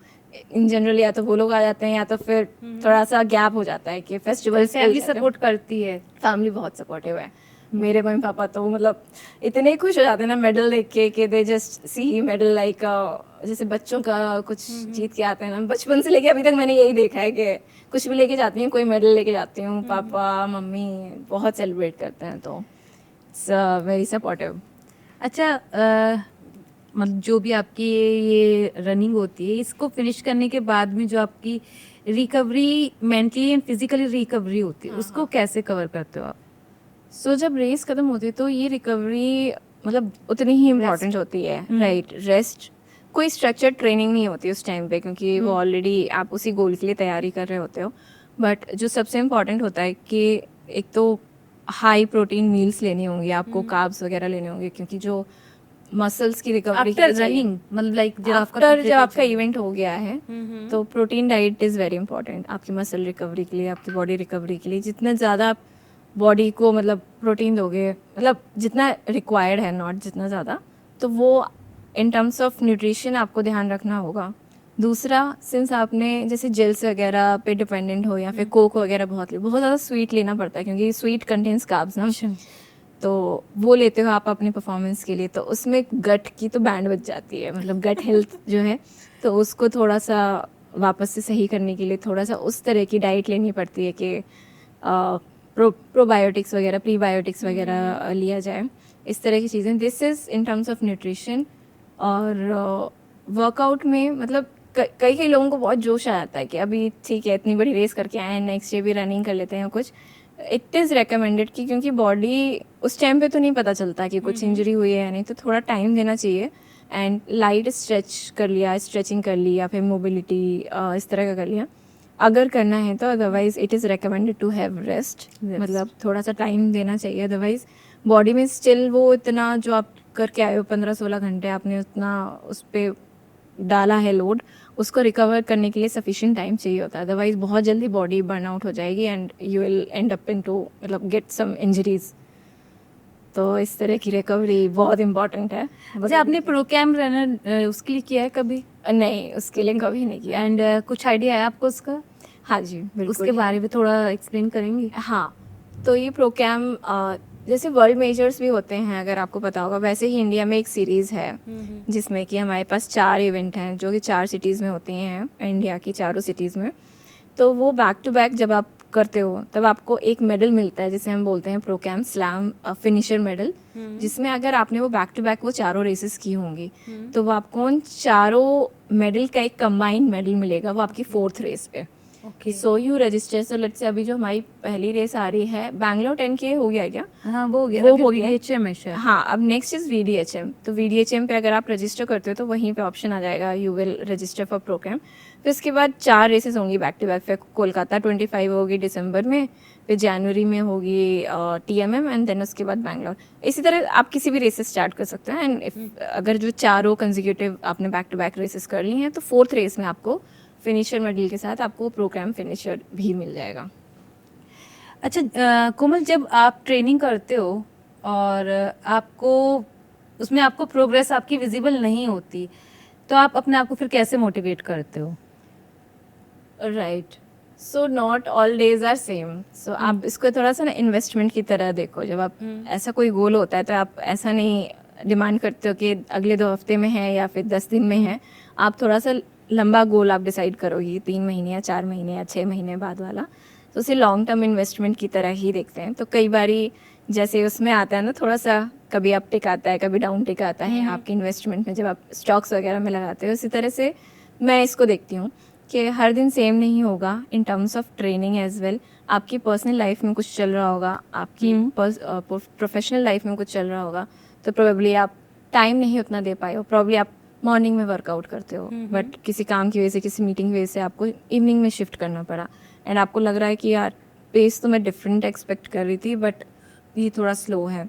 इन जनरल या तो वो लोग आ जाते हैं या तो फिर थोड़ा सा गैप हो जाता है कि फेस्टिवल्स फैमिली सपोर्ट करती है। फैमिली बहुत सपोर्टिव है। मेरे मम्मी पापा तो मतलब इतने खुश हो जाते हैं ना मेडल देख के कि they just see medal like जैसे बच्चों का कुछ जीत के आते हैं ना। बचपन से लेके अभी तक मैंने यही देखा है कि कुछ भी लेके जाती हूँ, कोई मेडल लेके जाती हूँ, पापा मम्मी बहुत सेलिब्रेट करते हैं, तो इट्स वेरी सपोर्टिव। अच्छा, मतलब जो भी आपकी ये रनिंग होती है, इसको फिनिश करने के बाद में जो आपकी recovery, mentally and physically recovery होती है, उसको कैसे कवर करते हो आप? सो जब रेस खत्म होती है तो ये रिकवरी मतलब उतनी ही इम्पोर्टेंट होती है, राइट। रेस्ट, कोई स्ट्रक्चर्ड ट्रेनिंग नहीं होती उस टाइम पे क्योंकि वो ऑलरेडी आप उसी गोल के लिए तैयारी कर रहे होते हो। बट जो सबसे इम्पोर्टेंट होता है कि एक तो हाई प्रोटीन मील्स लेनी होंगी आपको, कार्ब्स वगैरह लेने होंगे, क्योंकि जो मसल्स की रिकवरी आफ्टर रनिंग, मतलब लाइक जब आपका इवेंट हो गया है तो protein diet is very important आपकी मसल रिकवरी के लिए, आपकी बॉडी रिकवरी के लिए। जितना ज़्यादा आप बॉडी को मतलब प्रोटीन दोगे, मतलब जितना रिक्वायर्ड है, नॉट जितना ज़्यादा, तो वो इन टर्म्स ऑफ न्यूट्रिशन आपको ध्यान रखना होगा। दूसरा, सिंस आपने जैसे जेल्स वगैरह पे डिपेंडेंट हो या फिर कोक वगैरह बहुत ज़्यादा स्वीट लेना पड़ता है क्योंकि स्वीट कंटेन्स कार्ब्स ना, तो वो लेते हो आप अपने परफॉर्मेंस के लिए, तो उसमें गट की तो बैंड बज जाती है, मतलब गट हेल्थ जो है, तो उसको थोड़ा सा वापस से सही करने के लिए थोड़ा सा उस तरह की डाइट लेनी पड़ती है कि प्रोबायोटिक्स वगैरह, प्रीबायोटिक्स वगैरह लिया जाए, इस तरह की चीज़ें। This is in terms of nutrition. और वर्कआउट में मतलब कई कई लोगों को बहुत जोश आ जाता है कि अभी ठीक है इतनी बड़ी रेस करके आए हैं, नेक्स्ट डे भी रनिंग कर लेते हैं कुछ। इट इज़ रिकमेंडेड कि क्योंकि बॉडी उस टाइम पे तो नहीं पता चलता कि कुछ इंजरी हुई है या नहीं, तो थोड़ा टाइम देना चाहिए। एंड लाइट स्ट्रेच कर लिया, स्ट्रेचिंग कर ली या फिर मोबिलिटी इस तरह का कर लिया अगर करना है तो। Otherwise it is recommended to have rest, मतलब थोड़ा सा टाइम देना चाहिए। अदरवाइज बॉडी में स्टिल वो इतना जो आप करके आए हो 15-16 घंटे आपने उतना उस पर डाला है लोड, उसको रिकवर करने के लिए सफिशिएंट टाइम चाहिए होता है। अदरवाइज बहुत जल्दी बॉडी बर्न आउट हो जाएगी and you will and up into मतलब गेट सम इंजरीज। तो इस तरह की रिकवरी बहुत इंपॉर्टेंट है। अच्छा, आपने प्रो कैम रनर उसके लिए किया है कभी? नहीं, उसके लिए कभी नहीं किया। एंड कुछ आइडिया है आपको उसका? हाँ जी बिल्कुल। उसके बारे में थोड़ा एक्सप्लेन करेंगे? हाँ, तो ये प्रो कैम जैसे वर्ल्ड मेजर्स भी होते हैं अगर आपको पता होगा, वैसे ही इंडिया में एक सीरीज़ है जिसमें कि हमारे पास 4 इवेंट हैं जो कि 4 सिटीज़ में होती हैं, इंडिया की चारों सिटीज़ में। तो वो बैक टू बैक जब आप करते हो तब आपको एक मेडल मिलता है जिसे हम बोलते हैं Procam Slam finisher medal, जिसमें अगर आपने वो बैक टू बैक वो चारों रेसेस की होंगी तो वो आपको उन चारों मेडल का एक कंबाइंड मेडल मिलेगा, वो आपकी 4th रेस पे। Okay. So you register. So let's say अभी जो हमारी पहली रेस आ रही है बैंगलोर 10K हो गया क्या? हाँ, वो हो गया। वो हो गया। VDHM है शायद। हाँ, अब नेक्स्ट इज VDHM। तो VDHM पे अगर आप रजिस्टर करते हो तो वहीं पे ऑप्शन आ जाएगा you will register for Procam. फिर इसके बाद 4 रेसेस होंगी बैक टू बैक। फिर कोलकाता 25 होगी दिसंबर में, फिर जनवरी में होगी TMM एंड देन उसके बाद बैंगलोर। इसी तरह आप किसी भी रेसेस स्टार्ट कर सकते हैं। एंड अगर जो चारों कंजिक्यूटिव आपने बैक टू बैक रेसेस कर ली हैं तो 4th रेस में आपको फिनिशर मेडल के साथ आपको प्रोग्राम फिनिशर भी मिल जाएगा। अच्छा, कोमल, जब आप ट्रेनिंग करते हो और आपको उसमें आपको प्रोग्रेस आपकी विजिबल नहीं होती, तो आप अपने आप को फिर कैसे मोटिवेट करते हो? Right, so not all days are same. So आप इसको थोड़ा सा ना इन्वेस्टमेंट की तरह देखो। जब आप ऐसा कोई गोल होता है तो आप ऐसा नहीं डिमांड करते हो कि अगले 2 हफ्ते में है या फिर 10 दिन में है। आप थोड़ा सा लंबा गोल आप डिसाइड करोगी, 3 महीने या 4 महीने या 6 महीने बाद वाला, तो उसे लॉन्ग टर्म इन्वेस्टमेंट की तरह ही देखते हैं। तो कई बारी जैसे उसमें आता है ना थोड़ा सा, कभी अप टिक आता है कभी डाउन टिक आता है आपके इन्वेस्टमेंट में जब आप स्टॉक्स वगैरह में लगाते हो। इसी तरह से मैं इसको देखती हूँ कि हर दिन सेम नहीं होगा in terms of training as well. आपकी पर्सनल लाइफ में कुछ चल रहा होगा, आपकी प्रोफेशनल लाइफ में कुछ चल रहा होगा, तो प्रोबेबली आप टाइम नहीं उतना दे पाए हो। प्रॉब्ली आप मॉर्निंग में वर्कआउट करते हो बट किसी काम की वजह से, किसी मीटिंग की वजह से आपको इवनिंग में शिफ्ट करना पड़ा एंड आपको लग रहा है कि यार पेस तो मैं डिफरेंट एक्सपेक्ट कर रही थी बट ये थोड़ा स्लो है।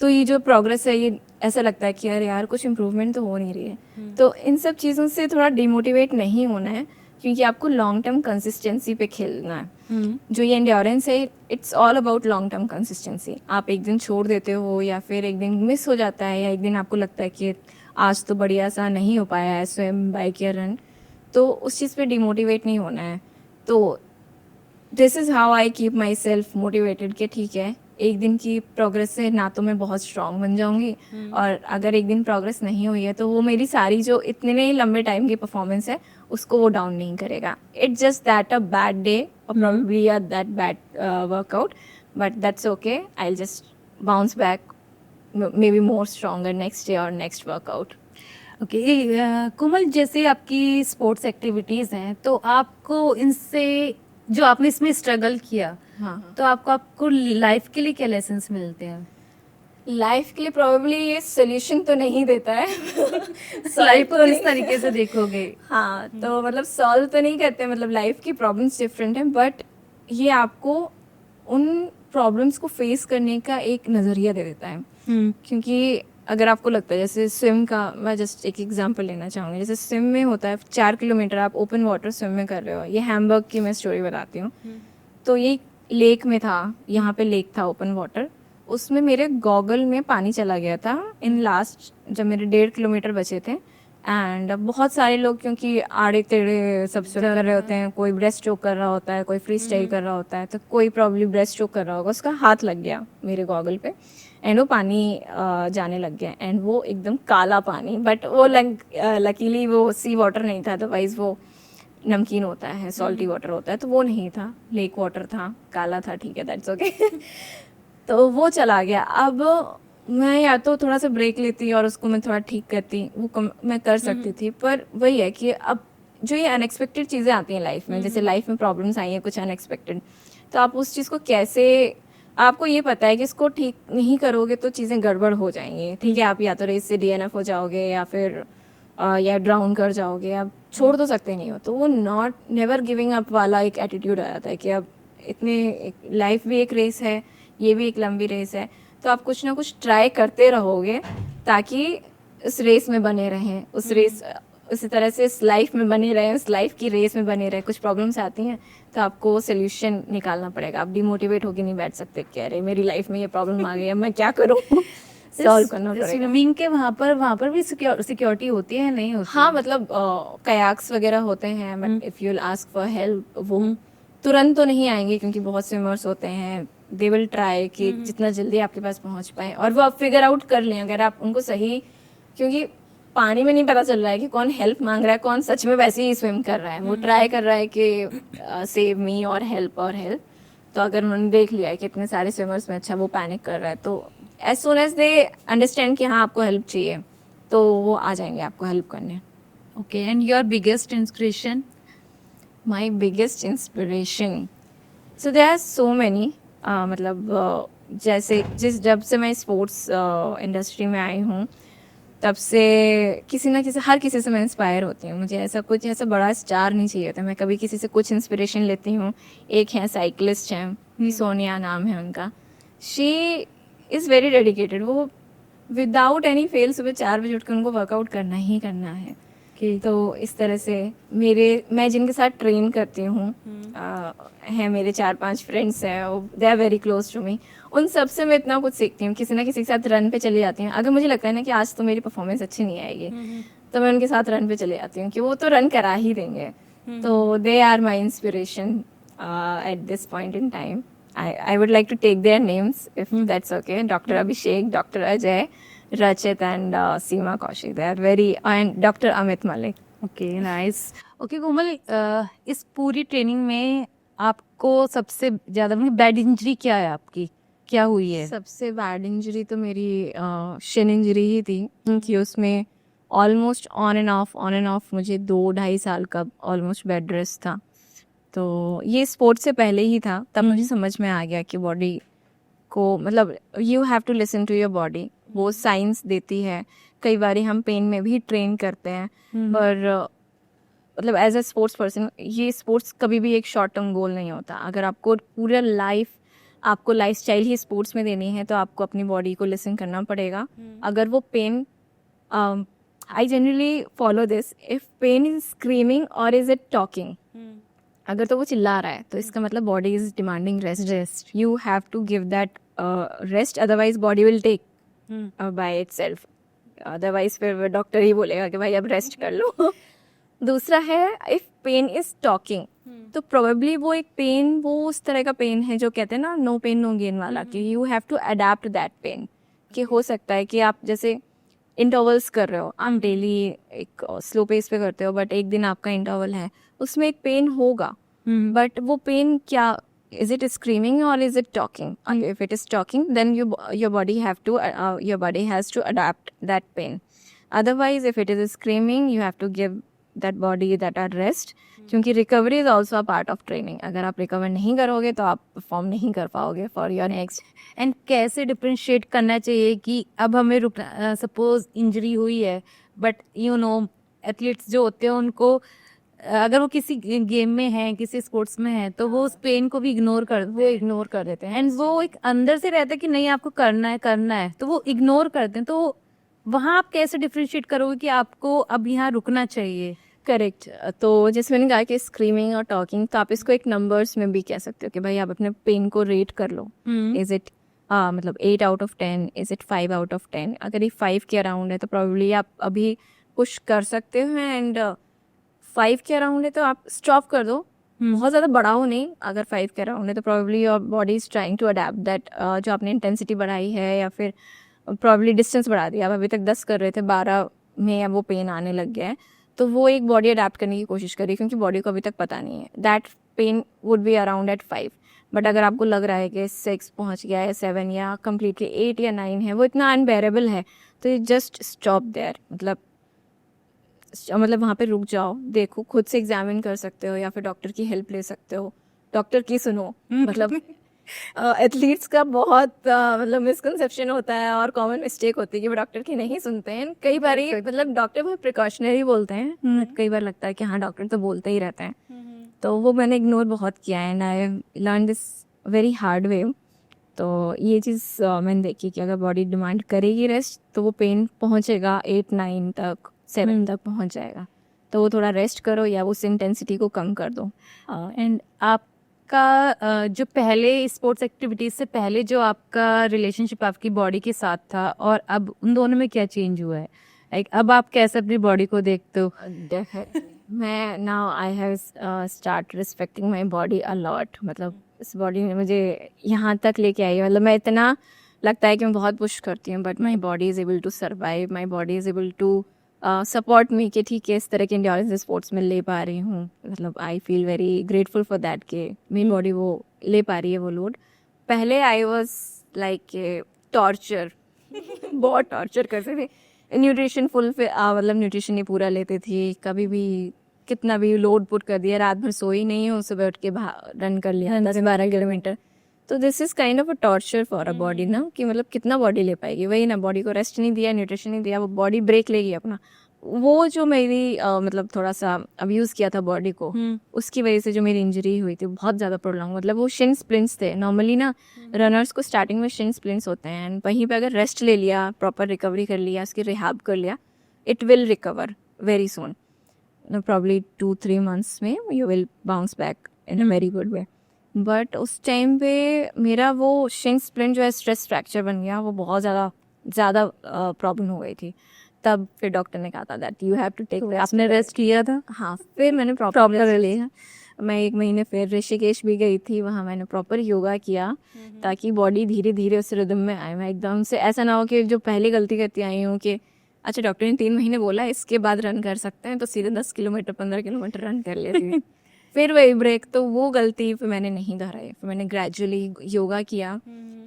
तो ये जो प्रोग्रेस है ये ऐसा लगता है कि यार कुछ इम्प्रूवमेंट तो हो नहीं रही है। तो इन सब चीज़ों से थोड़ा डिमोटिवेट नहीं होना है, क्योंकि आपको लॉन्ग टर्म कंसिस्टेंसी पे खेलना है। जो ये एंड्योरेंस है, it's all about long term consistency. आप एक दिन छोड़ देते हो या फिर एक दिन मिस हो जाता है या एक दिन आपको लगता है कि आज तो बढ़िया सा नहीं हो पाया है स्विम, बाइक या रन, तो उस चीज़ पे डिमोटिवेट नहीं होना है। तो this is how I keep my self motivated कि ठीक है, एक दिन की प्रोग्रेस से ना तो मैं बहुत स्ट्रांग बन जाऊंगी, और अगर एक दिन प्रोग्रेस नहीं हुई है तो वो मेरी सारी जो इतने ही लंबे टाइम की परफॉर्मेंस है उसको वो डाउन नहीं करेगा। It's just that a bad day और probably a that bad workout, but that's okay, I will just bounce back may be more stronger next day और नेक्स्ट वर्कआउट। ओके। कोमल, जैसे आपकी स्पोर्ट्स एक्टिविटीज़ हैं तो आपको इनसे, जो आपने इसमें स्ट्रगल किया, हाँ, तो आपको लाइफ के लिए क्या लेसन्स मिलते हैं? लाइफ के लिए प्रोबेबली ये सोल्यूशन तो नहीं देता है। लाइफ को किस तरीके से देखोगे? हाँ, तो मतलब सॉल्व तो नहीं करते, मतलब लाइफ की प्रॉब्लम्स डिफरेंट हैं, बट ये आपको उन प्रॉब्लम्स को फेस करने का एक नज़रिया दे देता है। क्योंकि अगर आपको लगता है, जैसे स्विम का मैं जस्ट एक एग्जांपल लेना चाहूँगी, जैसे स्विम में होता है 4 किलोमीटर आप ओपन वाटर स्विम में कर रहे हो। ये हैम्बर्ग की मैं स्टोरी बताती हूँ। तो ये लेक में था, यहाँ पे लेक था ओपन वाटर, उसमें मेरे गॉगल में पानी चला गया था इन लास्ट, जब मेरे 1.5 किलोमीटर बचे थे। एंड बहुत सारे लोग, क्योंकि आड़े टेढ़े सब स्विम कर रहे होते हैं, कोई ब्रेस्ट स्ट्रोक कर रहा होता है, कोई फ्री स्टाइल कर रहा होता है, तो कोई प्रॉब्लली ब्रेस्ट स्ट्रोक कर रहा होगा, उसका हाथ लग गया मेरे गॉगल पे एंड वो पानी जाने लग गया, एंड वो एकदम काला पानी, बट वो लकीली वो सी वाटर नहीं था, अदरवाइज वो नमकीन होता है, सॉल्टी वाटर होता है, तो वो नहीं था, लेक वाटर था, काला था, ठीक है, दैट्स ओके। तो वो चला गया। अब मैं या तो थोड़ा सा ब्रेक लेती और उसको मैं थोड़ा ठीक करती, वो मैं कर सकती थी, पर वही है कि अब जो ये अनएक्सपेक्टेड चीज़ें आती हैं लाइफ में, जैसे लाइफ में प्रॉब्लम्स आई हैं कुछ अनएक्सपेक्टेड, तो आप उस चीज़ को कैसे, आपको ये पता है कि इसको ठीक नहीं करोगे तो चीज़ें गड़बड़ हो जाएंगी, ठीक है, आप या तो रेस से डीएनएफ हो जाओगे या फिर या ड्राउन कर जाओगे, आप छोड़ तो सकते नहीं हो। तो वो नॉट नेवर गिविंग अप वाला एक एटीट्यूड आ जाता है कि अब इतने, लाइफ भी एक रेस है, ये भी एक लंबी रेस है, तो आप कुछ ना कुछ ट्राई करते रहोगे ताकि उस रेस में बने रहें, उस रेस उसी तरह से इस लाइफ में बने रहें, उस लाइफ की रेस में बने रहें। कुछ प्रॉब्लम्स आती हैं तो आपको सोल्यूशन निकालना पड़ेगा, आप डिमोटिवेट होकर नहीं बैठ सकते कि अरे मेरी लाइफ में ये प्रॉब्लम आ गई है, मैं क्या करूँ, सॉल्व करना पड़ेगा। स्विमिंग के वहाँ पर भी सिक्योरिटी होती है, नहीं होती? हाँ, मतलब कयाक्स वगैरह होते हैं, but if you ask for help वो तुरंत तो नहीं आएंगे, क्योंकि बहुत स्विमर्स होते हैं, दे विल ट्राई कि जितना जल्दी आपके पास पहुंच पाए, और वो आप फिगर आउट कर लें अगर आप उनको सही, क्योंकि पानी में नहीं पता चल रहा है कि कौन हेल्प मांग रहा है, कौन सच में वैसे ही स्विम कर रहा है, वो ट्राई कर रहा है कि सेव मी और हेल्प। तो अगर उन्होंने देख लिया है कि इतने सारे स्विमर्स में, अच्छा वो पैनिक कर रहा है, तो as soon as they understand कि हाँ आपको हेल्प चाहिए, तो वो आ जाएंगे आपको हेल्प करने। Okay, and your biggest inspiration? My biggest inspiration, so there are so many, मतलब जैसे जब से मैं स्पोर्ट्स इंडस्ट्री में आई हूँ तब से किसी ना किसी, हर किसी से मैं इंस्पायर होती हूँ। मुझे ऐसा बड़ा स्टार नहीं चाहिए था, मैं कभी किसी से कुछ इंस्पिरेशन लेती हूँ। एक है साइकिलिस्ट हैं, सोनिया नाम है उनका, शी इज़ वेरी डेडिकेटेड, वो विदाउट एनी फेल सुबह 4 बजे उठकर उनको वर्कआउट करना ही करना है। तो इस तरह से मैं जिनके साथ ट्रेन करती हूँ, हैं मेरे 4-5 फ्रेंड्स हैं, they are very close to me, उन सब से मैं इतना कुछ सीखती हूँ। किसी ना किसी के साथ रन पे चली जाती हूँ, अगर मुझे लगता है ना कि आज तो मेरी परफॉर्मेंस अच्छी नहीं आएगी, तो मैं उनके साथ रन पे चले जाती हूँ कि वो तो रन करा ही देंगे। तो they are my inspiration at this point in time. I would like to take their names if that's okay. Dr. Abhishek, Dr. Ajay, Rachit and Seema Kaushik. They are very, and Dr. Amit Malik. Okay, nice. Okay Komal, इस पूरी training में आपको सबसे ज़्यादा bad injury क्या है आपकी, क्या हुई है? सबसे बैड इंजरी तो मेरी शिन इंजरी ही थी, क्योंकि उसमें ऑलमोस्ट ऑन एंड ऑफ मुझे 2-2.5 साल का ऑलमोस्ट बेड रेस्ट था। तो ये स्पोर्ट्स से पहले ही था, तब मुझे समझ में आ गया कि बॉडी को, मतलब you have to listen to your body, वो साइंस देती है। कई बार हम पेन में भी ट्रेन करते हैं, पर मतलब एज अ स्पोर्ट्स पर्सन, ये स्पोर्ट्स कभी भी एक शॉर्ट टर्म गोल नहीं होता। अगर आपको पूरा आपको लाइफस्टाइल ही स्पोर्ट्स में देनी है, तो आपको अपनी बॉडी को लिसन करना पड़ेगा। अगर वो pen I generally follow this. If pain is screaming or is it talking? अगर तो वो चिल्ला रहा है तो इसका मतलब body is demanding rest. You have to give that rest, otherwise body will take by itself. Otherwise फिर डॉक्टर ही बोलेगा कि भाई अब रेस्ट कर लो. दूसरा है इफ पेन इज टॉकिंग, तो प्रोबेबली वो एक पेन, वो उस तरह का पेन है जो कहते हैं ना नो पेन नो गेन वाला, कि you have to adapt that pain. कि हो सकता है कि आप जैसे इंटरवल्स कर रहे हो, आप डेली एक स्लो पेस पे करते हो, बट एक दिन आपका इंटरवल है, उसमें एक पेन होगा. बट वो पेन क्या, is it screaming or is it talking? If it is talking, then your body has to adapt that pain. Otherwise, if it is screaming, you have to give that body that a rest. क्योंकि recovery is also a part of training. अगर आप recover नहीं करोगे तो आप perform नहीं कर पाओगे for your next. एंड कैसे डिफ्रेंशिएट करना चाहिए कि अब हमें रुकना, सपोज इंजरी हुई है, बट यू नो एथलीट्स जो होते हैं उनको अगर वो किसी गेम में है, किसी स्पोर्ट्स में है, तो वो उस पेन को भी इग्नोर कर देते हैं. एंड वो एक अंदर से रहता है कि नहीं आपको करना है, तो वो इग्नोर करते हैं. तो वहाँ आप कैसे डिफ्रेंशिएट करोगे कि आपको अब यहाँ रुकना चाहिए? करेक्ट. तो जैसे मैंने कहा कि स्क्रीमिंग और टॉकिंग, तो आप इसको एक नंबर्स में भी कह सकते हो कि भाई आप अपने पेन को रेट कर लो. इज इट मतलब 8 out of 10, is it 5 out of 10? अगर ये 5 के अराउंड है तो प्रॉब्ली आप अभी पुश कर सकते हो. एंड 5 के अराउंड है तो आप स्टॉप कर दो. बहुत ज़्यादा बड़ा हो नहीं. अगर 5 के अराउंड है तो probably your body is trying to adapt that, जो आपने इंटेंसिटी बढ़ाई है या फिर प्रॉब्ली डिस्टेंस बढ़ा दिया. आप अभी तक 10 कर रहे थे, 12 में अब वो पेन आने लग गया है, तो वो एक बॉडी अडेप्ट करने की कोशिश करी, क्योंकि बॉडी को अभी तक पता नहीं है. That pain would be around at 5. But अगर आपको लग रहा है कि 6 पहुंच गया है, 7 या कम्प्लीटली 8 या 9 है, वो इतना अनबेरेबल है, तो यू जस्ट स्टॉप देयर. मतलब वहाँ पे रुक जाओ, देखो, खुद से एग्जामिन कर सकते हो या फिर डॉक्टर की हेल्प ले सकते हो. डॉक्टर की सुनो. मतलब एथलीट्स का बहुत मतलब मिसकंसेप्शन होता है और कॉमन मिस्टेक होती है कि वो डॉक्टर की नहीं सुनते हैं. कई बार मतलब डॉक्टर बहुत प्रिकॉशनरी बोलते हैं. कई बार लगता है कि हाँ डॉक्टर तो बोलते ही रहते हैं. तो वो मैंने इग्नोर बहुत किया है. And I learn this very hard way. तो ये चीज़ मैंने देखी कि अगर बॉडी डिमांड करेगी रेस्ट तो वो पेन पहुँचेगा 8, 9 तक, 7 तक पहुँच जाएगा. तो वो थोड़ा रेस्ट करो या उस इंटेंसिटी को कम कर दो. एंड आपका जो पहले स्पोर्ट्स एक्टिविटीज से पहले जो आपका रिलेशनशिप आपकी बॉडी के साथ था, और अब उन दोनों में क्या चेंज हुआ है? लाइक अब आप कैसे अपनी बॉडी को देखते हो? मैं now I have start respecting my body a lot. मतलब इस बॉडी ने मुझे यहाँ तक लेके आई है. मतलब मैं इतना लगता है कि मैं बहुत पुश करती हूँ, but my body is able to survive. My body is able to support me कि ठीक है इस तरह के इंड्योरेंस स्पोर्ट्स में ले पा रही हूँ. मतलब I feel very grateful for that कि मेरी बॉडी वो ले पा रही है वो लोड. पहले आई वॉज लाइक टॉर्चर. बहुत टॉर्चर करते थे. न्यूट्रिशन मतलब न्यूट्रिशन ही पूरा लेती थी. कभी भी कितना भी लोड पुट कर दिया, रात भर सोई नहीं हो, सुबह उठ के रन कर लिया 10-12 किलोमीटर. तो this is kind of a torture for a body ना, कि मतलब कितना बॉडी ले पाएगी. वही ना, बॉडी को रेस्ट नहीं दिया, न्यूट्रिशन नहीं दिया, वो बॉडी ब्रेक लेगी अपना. वो जो मेरी मतलब थोड़ा सा अब्यूज़ किया था बॉडी को, उसकी वजह से जो मेरी इंजरी हुई थी बहुत ज़्यादा प्रोलॉन्ग. मतलब वो शिन स्प्लिंट्स थे. नॉर्मली ना रनर्स को स्टार्टिंग में शिन स्प्लिंट्स होते हैं, एंड वहीं पे अगर रेस्ट ले लिया, प्रॉपर रिकवरी कर लिया, उसकी रिहैब कर लिया, it will recover very soon. Probably 2-3 months में you will bounce back in a very good way. But उस टाइम पे मेरा वो शिन स्प्लिंट जो है स्ट्रेस फ्रैक्चर बन गया. वो बहुत ज़्यादा प्रॉब्लम हो गई थी. तब फिर डॉक्टर ने कहा था that you have to take rest. आपने रेस्ट किया था? हाँ, फिर मैंने प्रॉपर लिया. मैं 1 महीने फिर ऋषिकेश भी गई थी. वहाँ मैंने प्रॉपर योगा किया ताकि बॉडी धीरे धीरे उस रिदम में आए. मैं एकदम से ऐसा ना हो कि जो पहले गलती करती आई हूँ कि अच्छा डॉक्टर ने 3 महीने बोला इसके बाद रन कर सकते हैं, तो सीधे 10 किलोमीटर 15 किलोमीटर रन कर लेती हूँ. फिर वही ब्रेक. तो वो गलती फिर मैंने नहीं दोहराई. फिर मैंने ग्रेजुअली योगा किया.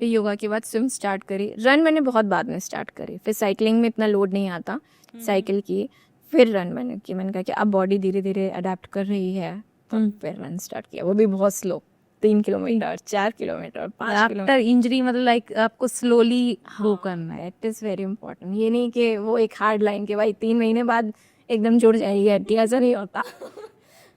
फिर योगा के बाद स्विम स्टार्ट करी. रन मैंने बहुत बाद में स्टार्ट करी. फिर साइकिलिंग में इतना लोड नहीं आता, साइकिल की. फिर रन मैंने की. मैंने कहा कि अब बॉडी धीरे धीरे अडेप्ट कर रही है, तो फिर रन स्टार्ट किया. वो भी बहुत slow, 3 kilometre, 4 kilometre, 5 kilometre. After injury मतलब लाइक आपको स्लोली वो करना है. It is very important. ये नहीं कि वो एक हार्ड लाइन के भाई 3 महीने बाद एकदम जुड़ जाएगी हड्डी, ऐसा नहीं होता.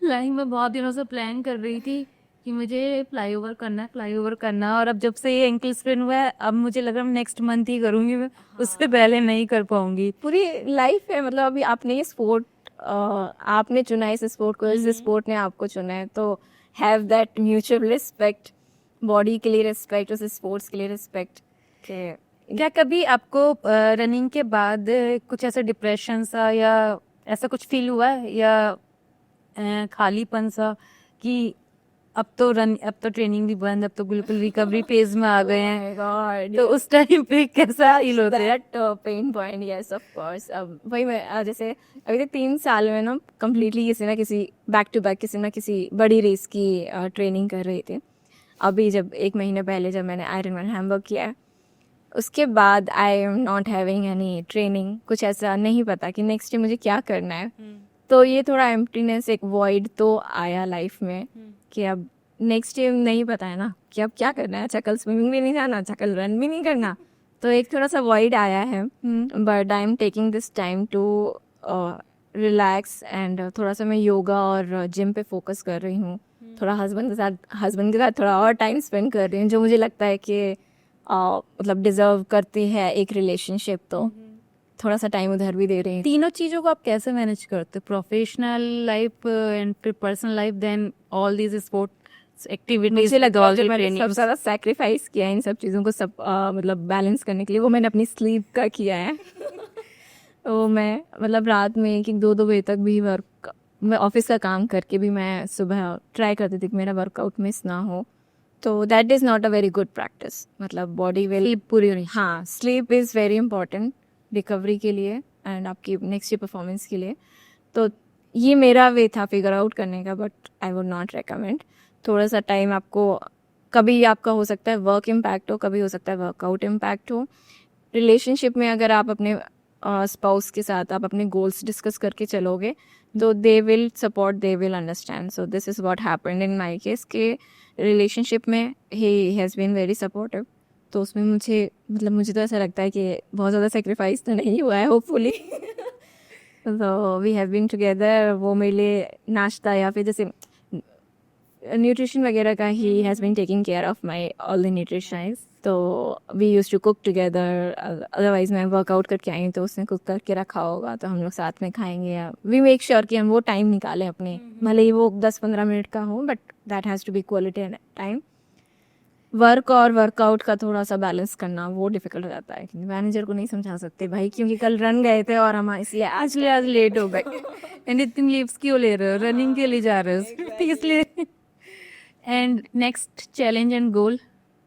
लाइक मैं बहुत दिनों से प्लान कर रही थी कि मुझे फ्लाईओवर करना है, फ्लाईओवर करना है, और अब जब से ये एंकल स्प्रेन हुआ है अब मुझे लग रहा है नेक्स्ट मंथ ही करूँगी मैं, उससे पहले नहीं कर पाऊंगी। पूरी लाइफ है, मतलब अभी आपने ये स्पोर्ट आपने चुना है, इस स्पोर्ट को, इस स्पोर्ट ने आपको चुना है, तो have that mutual respect, body के लिए रिस्पेक्ट, उस स्पोर्ट्स के लिए रिस्पेक्ट के क्या कभी आपको रनिंग के बाद कुछ ऐसा डिप्रेशन सा या ऐसा कुछ फील हुआ है, या खालीपन सा कि अब तो ट्रेनिंग भी बंद, अब तो बिल्कुल रिकवरी फेज में आ गए हैं, गॉड, तो उस टाइम पे कैसा फील होता है? That pain point, yes of course. अब वही मैं जैसे अभी तक 3 साल में ना कम्प्लीटली किसी ना किसी बैक टू बैक किसी ना किसी बड़ी रेस की ट्रेनिंग कर रही थी। अभी जब 1 महीने पहले जब मैंने आयरनमैन हैम्बर्ग किया है, उसके बाद I am not having any training, कुछ ऐसा नहीं पता कि नेक्स्ट डे मुझे क्या करना है। तो ये थोड़ा एम्प्टीनेस, एक वॉइड तो आया लाइफ में कि अब नेक्स्ट डे नहीं पता है ना कि अब क्या करना है। अच्छा, कल स्विमिंग भी नहीं जाना, अच्छा कल रन भी नहीं करना, तो एक थोड़ा सा वॉइड आया है। But I am taking this time to relax and थोड़ा सा मैं योगा और जिम पे फोकस कर रही हूँ। थोड़ा हस्बैंड के साथ थोड़ा और टाइम स्पेंड कर रही हूँ, जो मुझे लगता है कि मतलब डिजर्व करती है एक रिलेशनशिप, तो थोड़ा सा टाइम उधर भी दे रही हूँ। तीनों चीजों को आप कैसे मैनेज करते हो, प्रोफेशनल लाइफ एंड फिर personal life, then all these sports activities, मुझे लगता है ऑल जो दी मैंने सबसे ट्रेनिंग्स? ज़्यादा सैक्रिफाइस किया है इन सब चीज़ों को सब मतलब बैलेंस करने के लिए, वो मैंने अपनी स्लीप का किया है। तो मैं मतलब रात में 1-2 बजे तक भी मैं ऑफिस का काम करके भी मैं सुबह ट्राई करती थी कि मेरा वर्कआउट मिस ना हो। तो that is not a very good practice, मतलब बॉडी विल स्लीप पूरी होनी। हाँ, sleep is very important recovery के लिए एंड आपकी नेक्स्ट डे परफॉर्मेंस के लिए। तो ये मेरा वे था फिगर आउट करने का, but I would not recommend. थोड़ा सा टाइम आपको, कभी आपका हो सकता है वर्क इम्पैक्ट हो, कभी हो सकता है वर्कआउट इम्पैक्ट हो। रिलेशनशिप में अगर आप अपने स्पाउस के साथ आप अपने गोल्स डिस्कस करके चलोगे तो they will support, they will understand. So this is what happened in my case के रिलेशनशिप में ही हैज़ बीन वेरी सपोर्टिव। तो उसमें मुझे तो ऐसा लगता है कि बहुत ज़्यादा सेक्रीफाइस तो नहीं हुआ है, होपफुली। तो वी हैव बीन टुगेदर। वो मेरे लिए नाश्ता या फिर जैसे न्यूट्रिशन वगैरह का ही has been taking care of my all the nutrition. तो we use to cook together. Otherwise मैं वर्कआउट करके आई हूँ तो उसने कुक करके रखा होगा तो हम लोग साथ में खाएंगे, या वी मेक श्योर कि हम वो टाइम निकालें अपने, भले ही वो 10-15 मिनट का हो, but that has to be quality time. Work और वर्कआउट का थोड़ा सा बैलेंस करना वो डिफिकल्ट हो जाता है, क्योंकि मैनेजर को नहीं समझा सकते भाई, क्योंकि कल रन गए थे और हम इसलिए आज लेट हो गए एंड इतनी लीव्स क्यों ले रहे हो, रनिंग के लिए जा रहे हो इसलिए। एंड नेक्स्ट चैलेंज एंड गोल?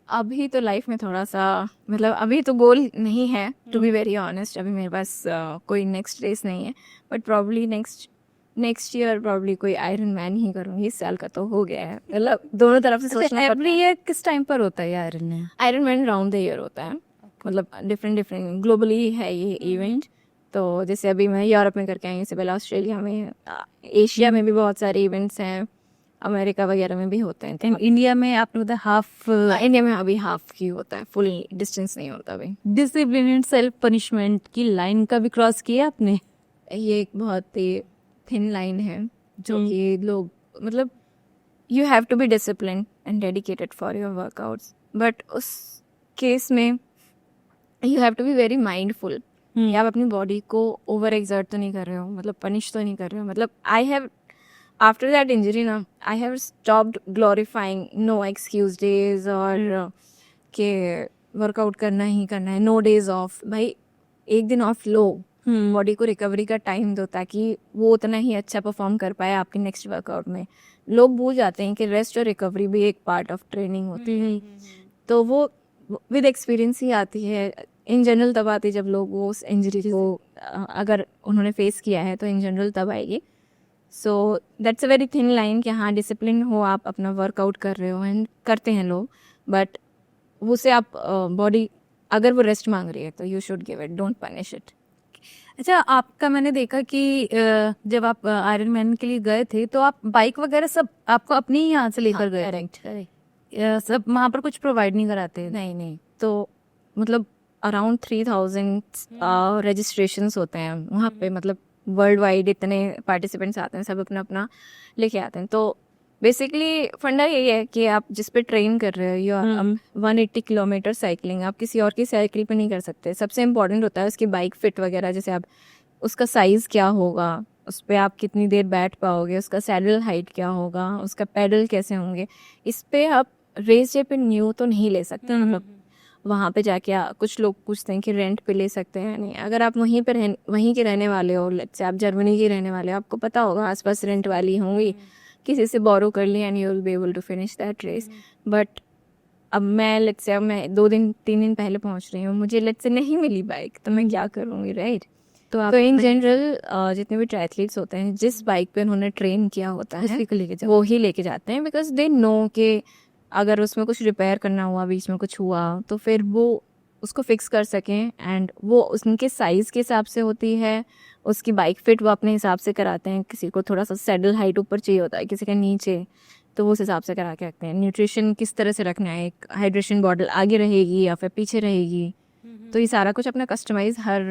अभी तो लाइफ में थोड़ा सा मतलब अभी तो गोल नहीं है, टू बी वेरी ऑनेस्ट। अभी मेरे पास कोई नेक्स्ट रेस नहीं है, but probably next year probably कोई आयरन मैन ही करूँगी। इस साल का तो हो गया है, मतलब दोनों तरफ से सोचना। एवरी ईयर किस टाइम पर होता है iron man? Iron man round the year होता है, मतलब डिफरेंट ग्लोबली है ये इवेंट। तो जैसे अभी मैं यूरोप में करके आई हूँ, इससे पहले ऑस्ट्रेलिया में, एशिया में भी बहुत सारे इवेंट्स हैं, अमेरिका वगैरह में भी होते हैं। तो इंडिया में आपने बताया हाफ? इंडिया में अभी हाफ की होता है, फुल डिस्टेंस नहीं होता अभी। डिसिप्लिन एंड सेल्फ पनिशमेंट की लाइन का भी क्रॉस किया आपने? ये एक बहुत ही थिन लाइन है जो कि लोग मतलब you have to be discipline and dedicated for your workouts, but उस केस में you have to be very mindful कि आप अपनी बॉडी को ओवर एक्सर्ट तो नहीं कर रहे हो, मतलब पनिश तो नहीं कर रहे हो। मतलब I have after that injury ना, I have stopped glorifying no excuse days और के वर्कआउट करना ही करना है, नो डेज ऑफ। भाई एक दिन ऑफ लो, बॉडी को रिकवरी का टाइम दो ताकि वो उतना ही अच्छा परफॉर्म कर पाए आपके नेक्स्ट वर्कआउट में। लोग भूल जाते हैं कि रेस्ट और रिकवरी भी एक पार्ट ऑफ ट्रेनिंग होती है। तो वो विद एक्सपीरियंस ही आती है, इन जनरल तब आती है जब लोग वो उस इंजरी को अगर उन्होंने फेस किया है तो इन जनरल तब आएगी। So that's a very thin line कि हाँ डिसिप्लिन हो, आप अपना वर्कआउट कर रहे हो एंड करते हैं लोग, बट उसे आप बॉडी अगर वो रेस्ट मांग रही है तो you should give it, don't punish it. अच्छा, आपका मैंने देखा कि जब आप आयरन मैन के लिए गए थे तो आप बाइक वगैरह सब आपको अपनी ही यहाँ से लेकर गए? करेक्ट। सब वहाँ पर कुछ प्रोवाइड नहीं कराते? नहीं, तो मतलब अराउंड 3000 रजिस्ट्रेशंस होते हैं वहाँ पे, मतलब वर्ल्ड वाइड इतने पार्टिसिपेंट्स आते हैं, सब अपना अपना लेके आते हैं। तो बेसिकली फंडा यही है कि आप जिस पे ट्रेन कर रहे हो यू हम्म। 180 किलोमीटर साइकिलिंग आप किसी और की साइकिल पे नहीं कर सकते। सबसे इम्पोर्टेंट होता है उसकी बाइक फिट वगैरह, जैसे आप उसका साइज़ क्या होगा, उस पे आप कितनी देर बैठ पाओगे, उसका सैडल हाइट क्या होगा, उसका पैडल कैसे होंगे। इस पे आप रेस डे पे न्यू तो नहीं ले सकते। मतलब वहाँ पे जाके कुछ लोग पूछते हैं कि रेंट पे ले सकते हैं, नहीं। अगर आप वहीं के रहने वाले हो, लेट्स से आप जर्मनी के रहने वाले हो, आपको पता होगा आसपास रेंट वाली होंगी, किसी से बोरो कर ली and you will be able to finish that race. But अब मैं 2 दिन 3 दिन पहले पहुंच रही हूँ, मुझे लेट्स से नहीं मिली बाइक, तो मैं क्या करूँगी, राइट? तो तो इन जनरल जितने भी ट्रायथलीट्स होते हैं, जिस बाइक पे उन्होंने ट्रेन किया होता है उसी को लेके जाओ। वो ही लेके जाते हैं, बिकॉज दे नो कि अगर उसमें कुछ रिपेयर करना हुआ, बीच में कुछ हुआ, तो फिर वो उसको फिक्स कर सकें। एंड वो उनके साइज़ के हिसाब से होती है, उसकी बाइक फिट वो अपने हिसाब से कराते हैं। किसी को थोड़ा सा सैडल हाइट ऊपर चाहिए होता है, किसी का नीचे, तो वो उस हिसाब से करा के रखते हैं। न्यूट्रिशन किस तरह से रखना है, एक हाइड्रेशन बॉटल आगे रहेगी या फिर पीछे रहेगी, तो ये सारा कुछ अपना कस्टमाइज हर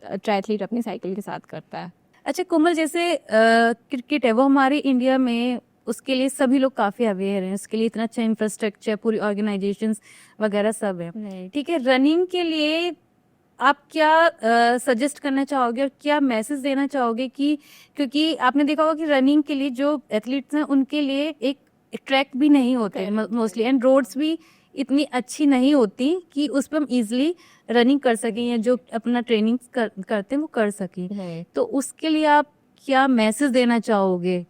ट्रायथलीट अपनी साइकिल के साथ करता है। अच्छा कोमल, जैसे क्रिकेट है वो हमारे इंडिया में, उसके लिए सभी लोग काफी अवेयर हैं, उसके लिए इतना अच्छा इंफ्रास्ट्रक्चर, पूरी ऑर्गेनाइजेशंस वगैरह सब है। ठीक है, रनिंग के लिए आप क्या सजेस्ट करना चाहोगे और क्या मैसेज देना चाहोगे कि, क्योंकि आपने देखा होगा कि रनिंग के लिए जो एथलीट्स हैं उनके लिए एक ट्रैक भी नहीं होते मोस्टली, एंड रोड्स भी इतनी अच्छी नहीं होती कि उस पर हम इजिली रनिंग कर सकें, या जो अपना ट्रेनिंग करते हैं वो कर सकें। तो उसके लिए आप क्या मैसेज देना चाहोगे?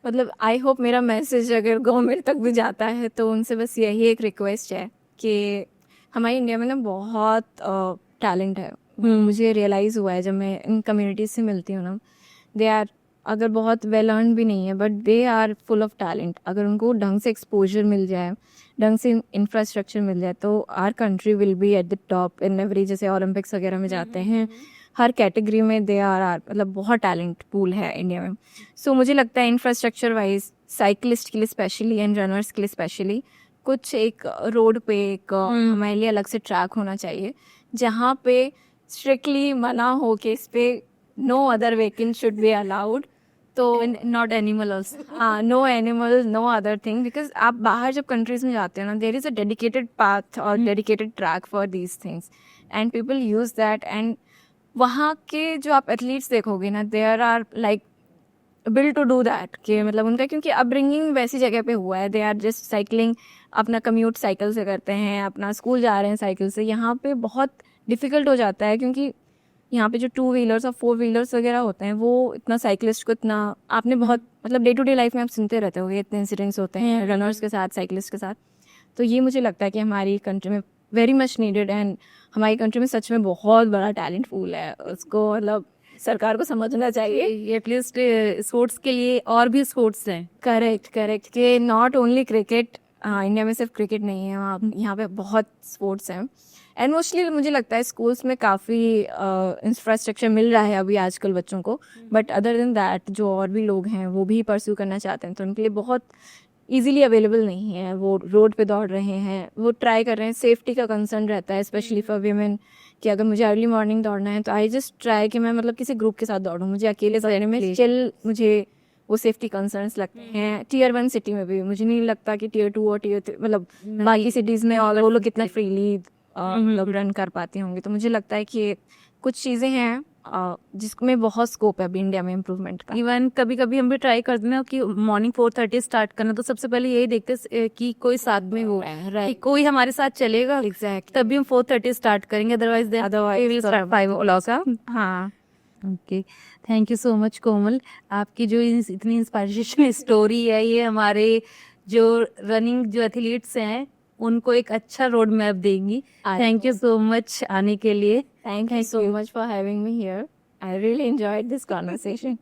मतलब आई होप मेरा मैसेज अगर गवर्नमेंट तक भी जाता है तो उनसे बस यही एक रिक्वेस्ट है कि हमारे इंडिया में ना बहुत टैलेंट है। मुझे रियलाइज़ हुआ है जब मैं इन कम्युनिटीज़ से मिलती हूँ ना, दे आर अगर बहुत वेल अर्न भी नहीं है but they are full of talent. अगर उनको ढंग से एक्सपोजर मिल जाए, ढंग से इंफ्रास्ट्रक्चर मिल जाए, तो our country will be at the top in every. जैसे ओलंपिक्स वगैरह में जाते हैं, हर कैटेगरी में दे आर मतलब बहुत टैलेंट पूल है इंडिया में। सो मुझे लगता है इंफ्रास्ट्रक्चर वाइज साइकिलिस्ट के लिए स्पेशली एंड रनर्स के लिए स्पेशली कुछ एक रोड पे एक हमारे लिए अलग से ट्रैक होना चाहिए, जहाँ पे स्ट्रिक्टली मना हो कि इस पे no other vehicle should be allowed. तो नॉट एनिमल्स। हाँ, no animal, no other thing, because आप बाहर जब कंट्रीज में जाते हो ना, there is a dedicated path और dedicated track for these things and people use that. And वहाँ के जो आप एथलीट्स देखोगे ना, there are like build to do that, कि मतलब उनका क्योंकि अपब्रिंगिंग वैसी जगह पे हुआ है, दे आर जस्ट साइकिलिंग, अपना कम्यूट साइकिल से करते हैं, अपना स्कूल जा रहे हैं साइकिल से। यहाँ पे बहुत डिफ़िकल्ट हो जाता है क्योंकि यहाँ पे जो 2 व्हीलर्स और 4 व्हीलर्स वगैरह होते हैं, वो इतना साइकिलिस्ट को इतना आपने बहुत मतलब डे टू डे लाइफ में आप सुनते रहते हो इतने इंसिडेंट्स होते हैं रनर्स के साथ, साइकिलिस्ट के साथ। तो ये मुझे लगता है कि हमारी कंट्री में वेरी मच नीडेड, एंड हमारी कंट्री में सच में बहुत बड़ा टैलेंट पूल है, उसको मतलब सरकार को समझना चाहिए। एटलीस्ट स्पोर्ट्स के लिए और भी स्पोर्ट्स हैं। करेक्ट कि नॉट ओनली क्रिकेट, हाँ इंडिया में सिर्फ क्रिकेट नहीं है, वहाँ यहाँ पे बहुत स्पोर्ट्स हैं। एंड मोस्टली मुझे लगता है स्कूल्स में काफ़ी इंफ्रास्ट्रक्चर मिल रहा है अभी आजकल बच्चों को, बट अदर देन दैट जो और भी लोग हैं वो भी परस्यू करना चाहते हैं, तो उनके लिए बहुत इजीली अवेलेबल नहीं है। वो रोड पे दौड़ रहे हैं, वो ट्राई कर रहे हैं, सेफ्टी का कंसर्न रहता है स्पेशली फॉर वीमेन, कि अगर मुझे अर्ली मॉर्निंग दौड़ना है तो आई जस्ट ट्राई कि मैं मतलब किसी ग्रुप के साथ दौड़ूँ, मुझे अकेले दौड़ने में स्टिल मुझे वो सेफ्टी कंसर्न्स लगते हैं। Tier 1 सिटी में भी मुझे नहीं लगता कि Tier 2 और Tier 3 मतलब बाकी सिटीज़ में अगर वो लोग कितना फ्रीली मतलब रन कर पाती होंगी। तो मुझे लगता है कि कुछ चीज़ें हैं जिसमें बहुत स्कोप है अभी इंडिया में इम्प्रूवमेंट का। इवन कभी कभी हम भी ट्राई करते हैं ना कि मॉर्निंग 4:30 स्टार्ट करना, तो सबसे पहले यही देखते कि कोई साथ में हो, कि कोई हमारे साथ चलेगा, एग्जैक्टली, तभी हम 4:30 स्टार्ट करेंगे, अदरवाइज अदरवाइज 5 o'clock। हाँ। Okay, thank you so much Komal. आपकी जो इतनी इंस्पायरेशनल स्टोरी है, ये हमारे जो रनिंग जो एथलीट्स हैं उनको एक अच्छा रोड मैप देंगी। थैंक यू सो मच आने के लिए। Thank you so much for having me here. I really enjoyed this conversation.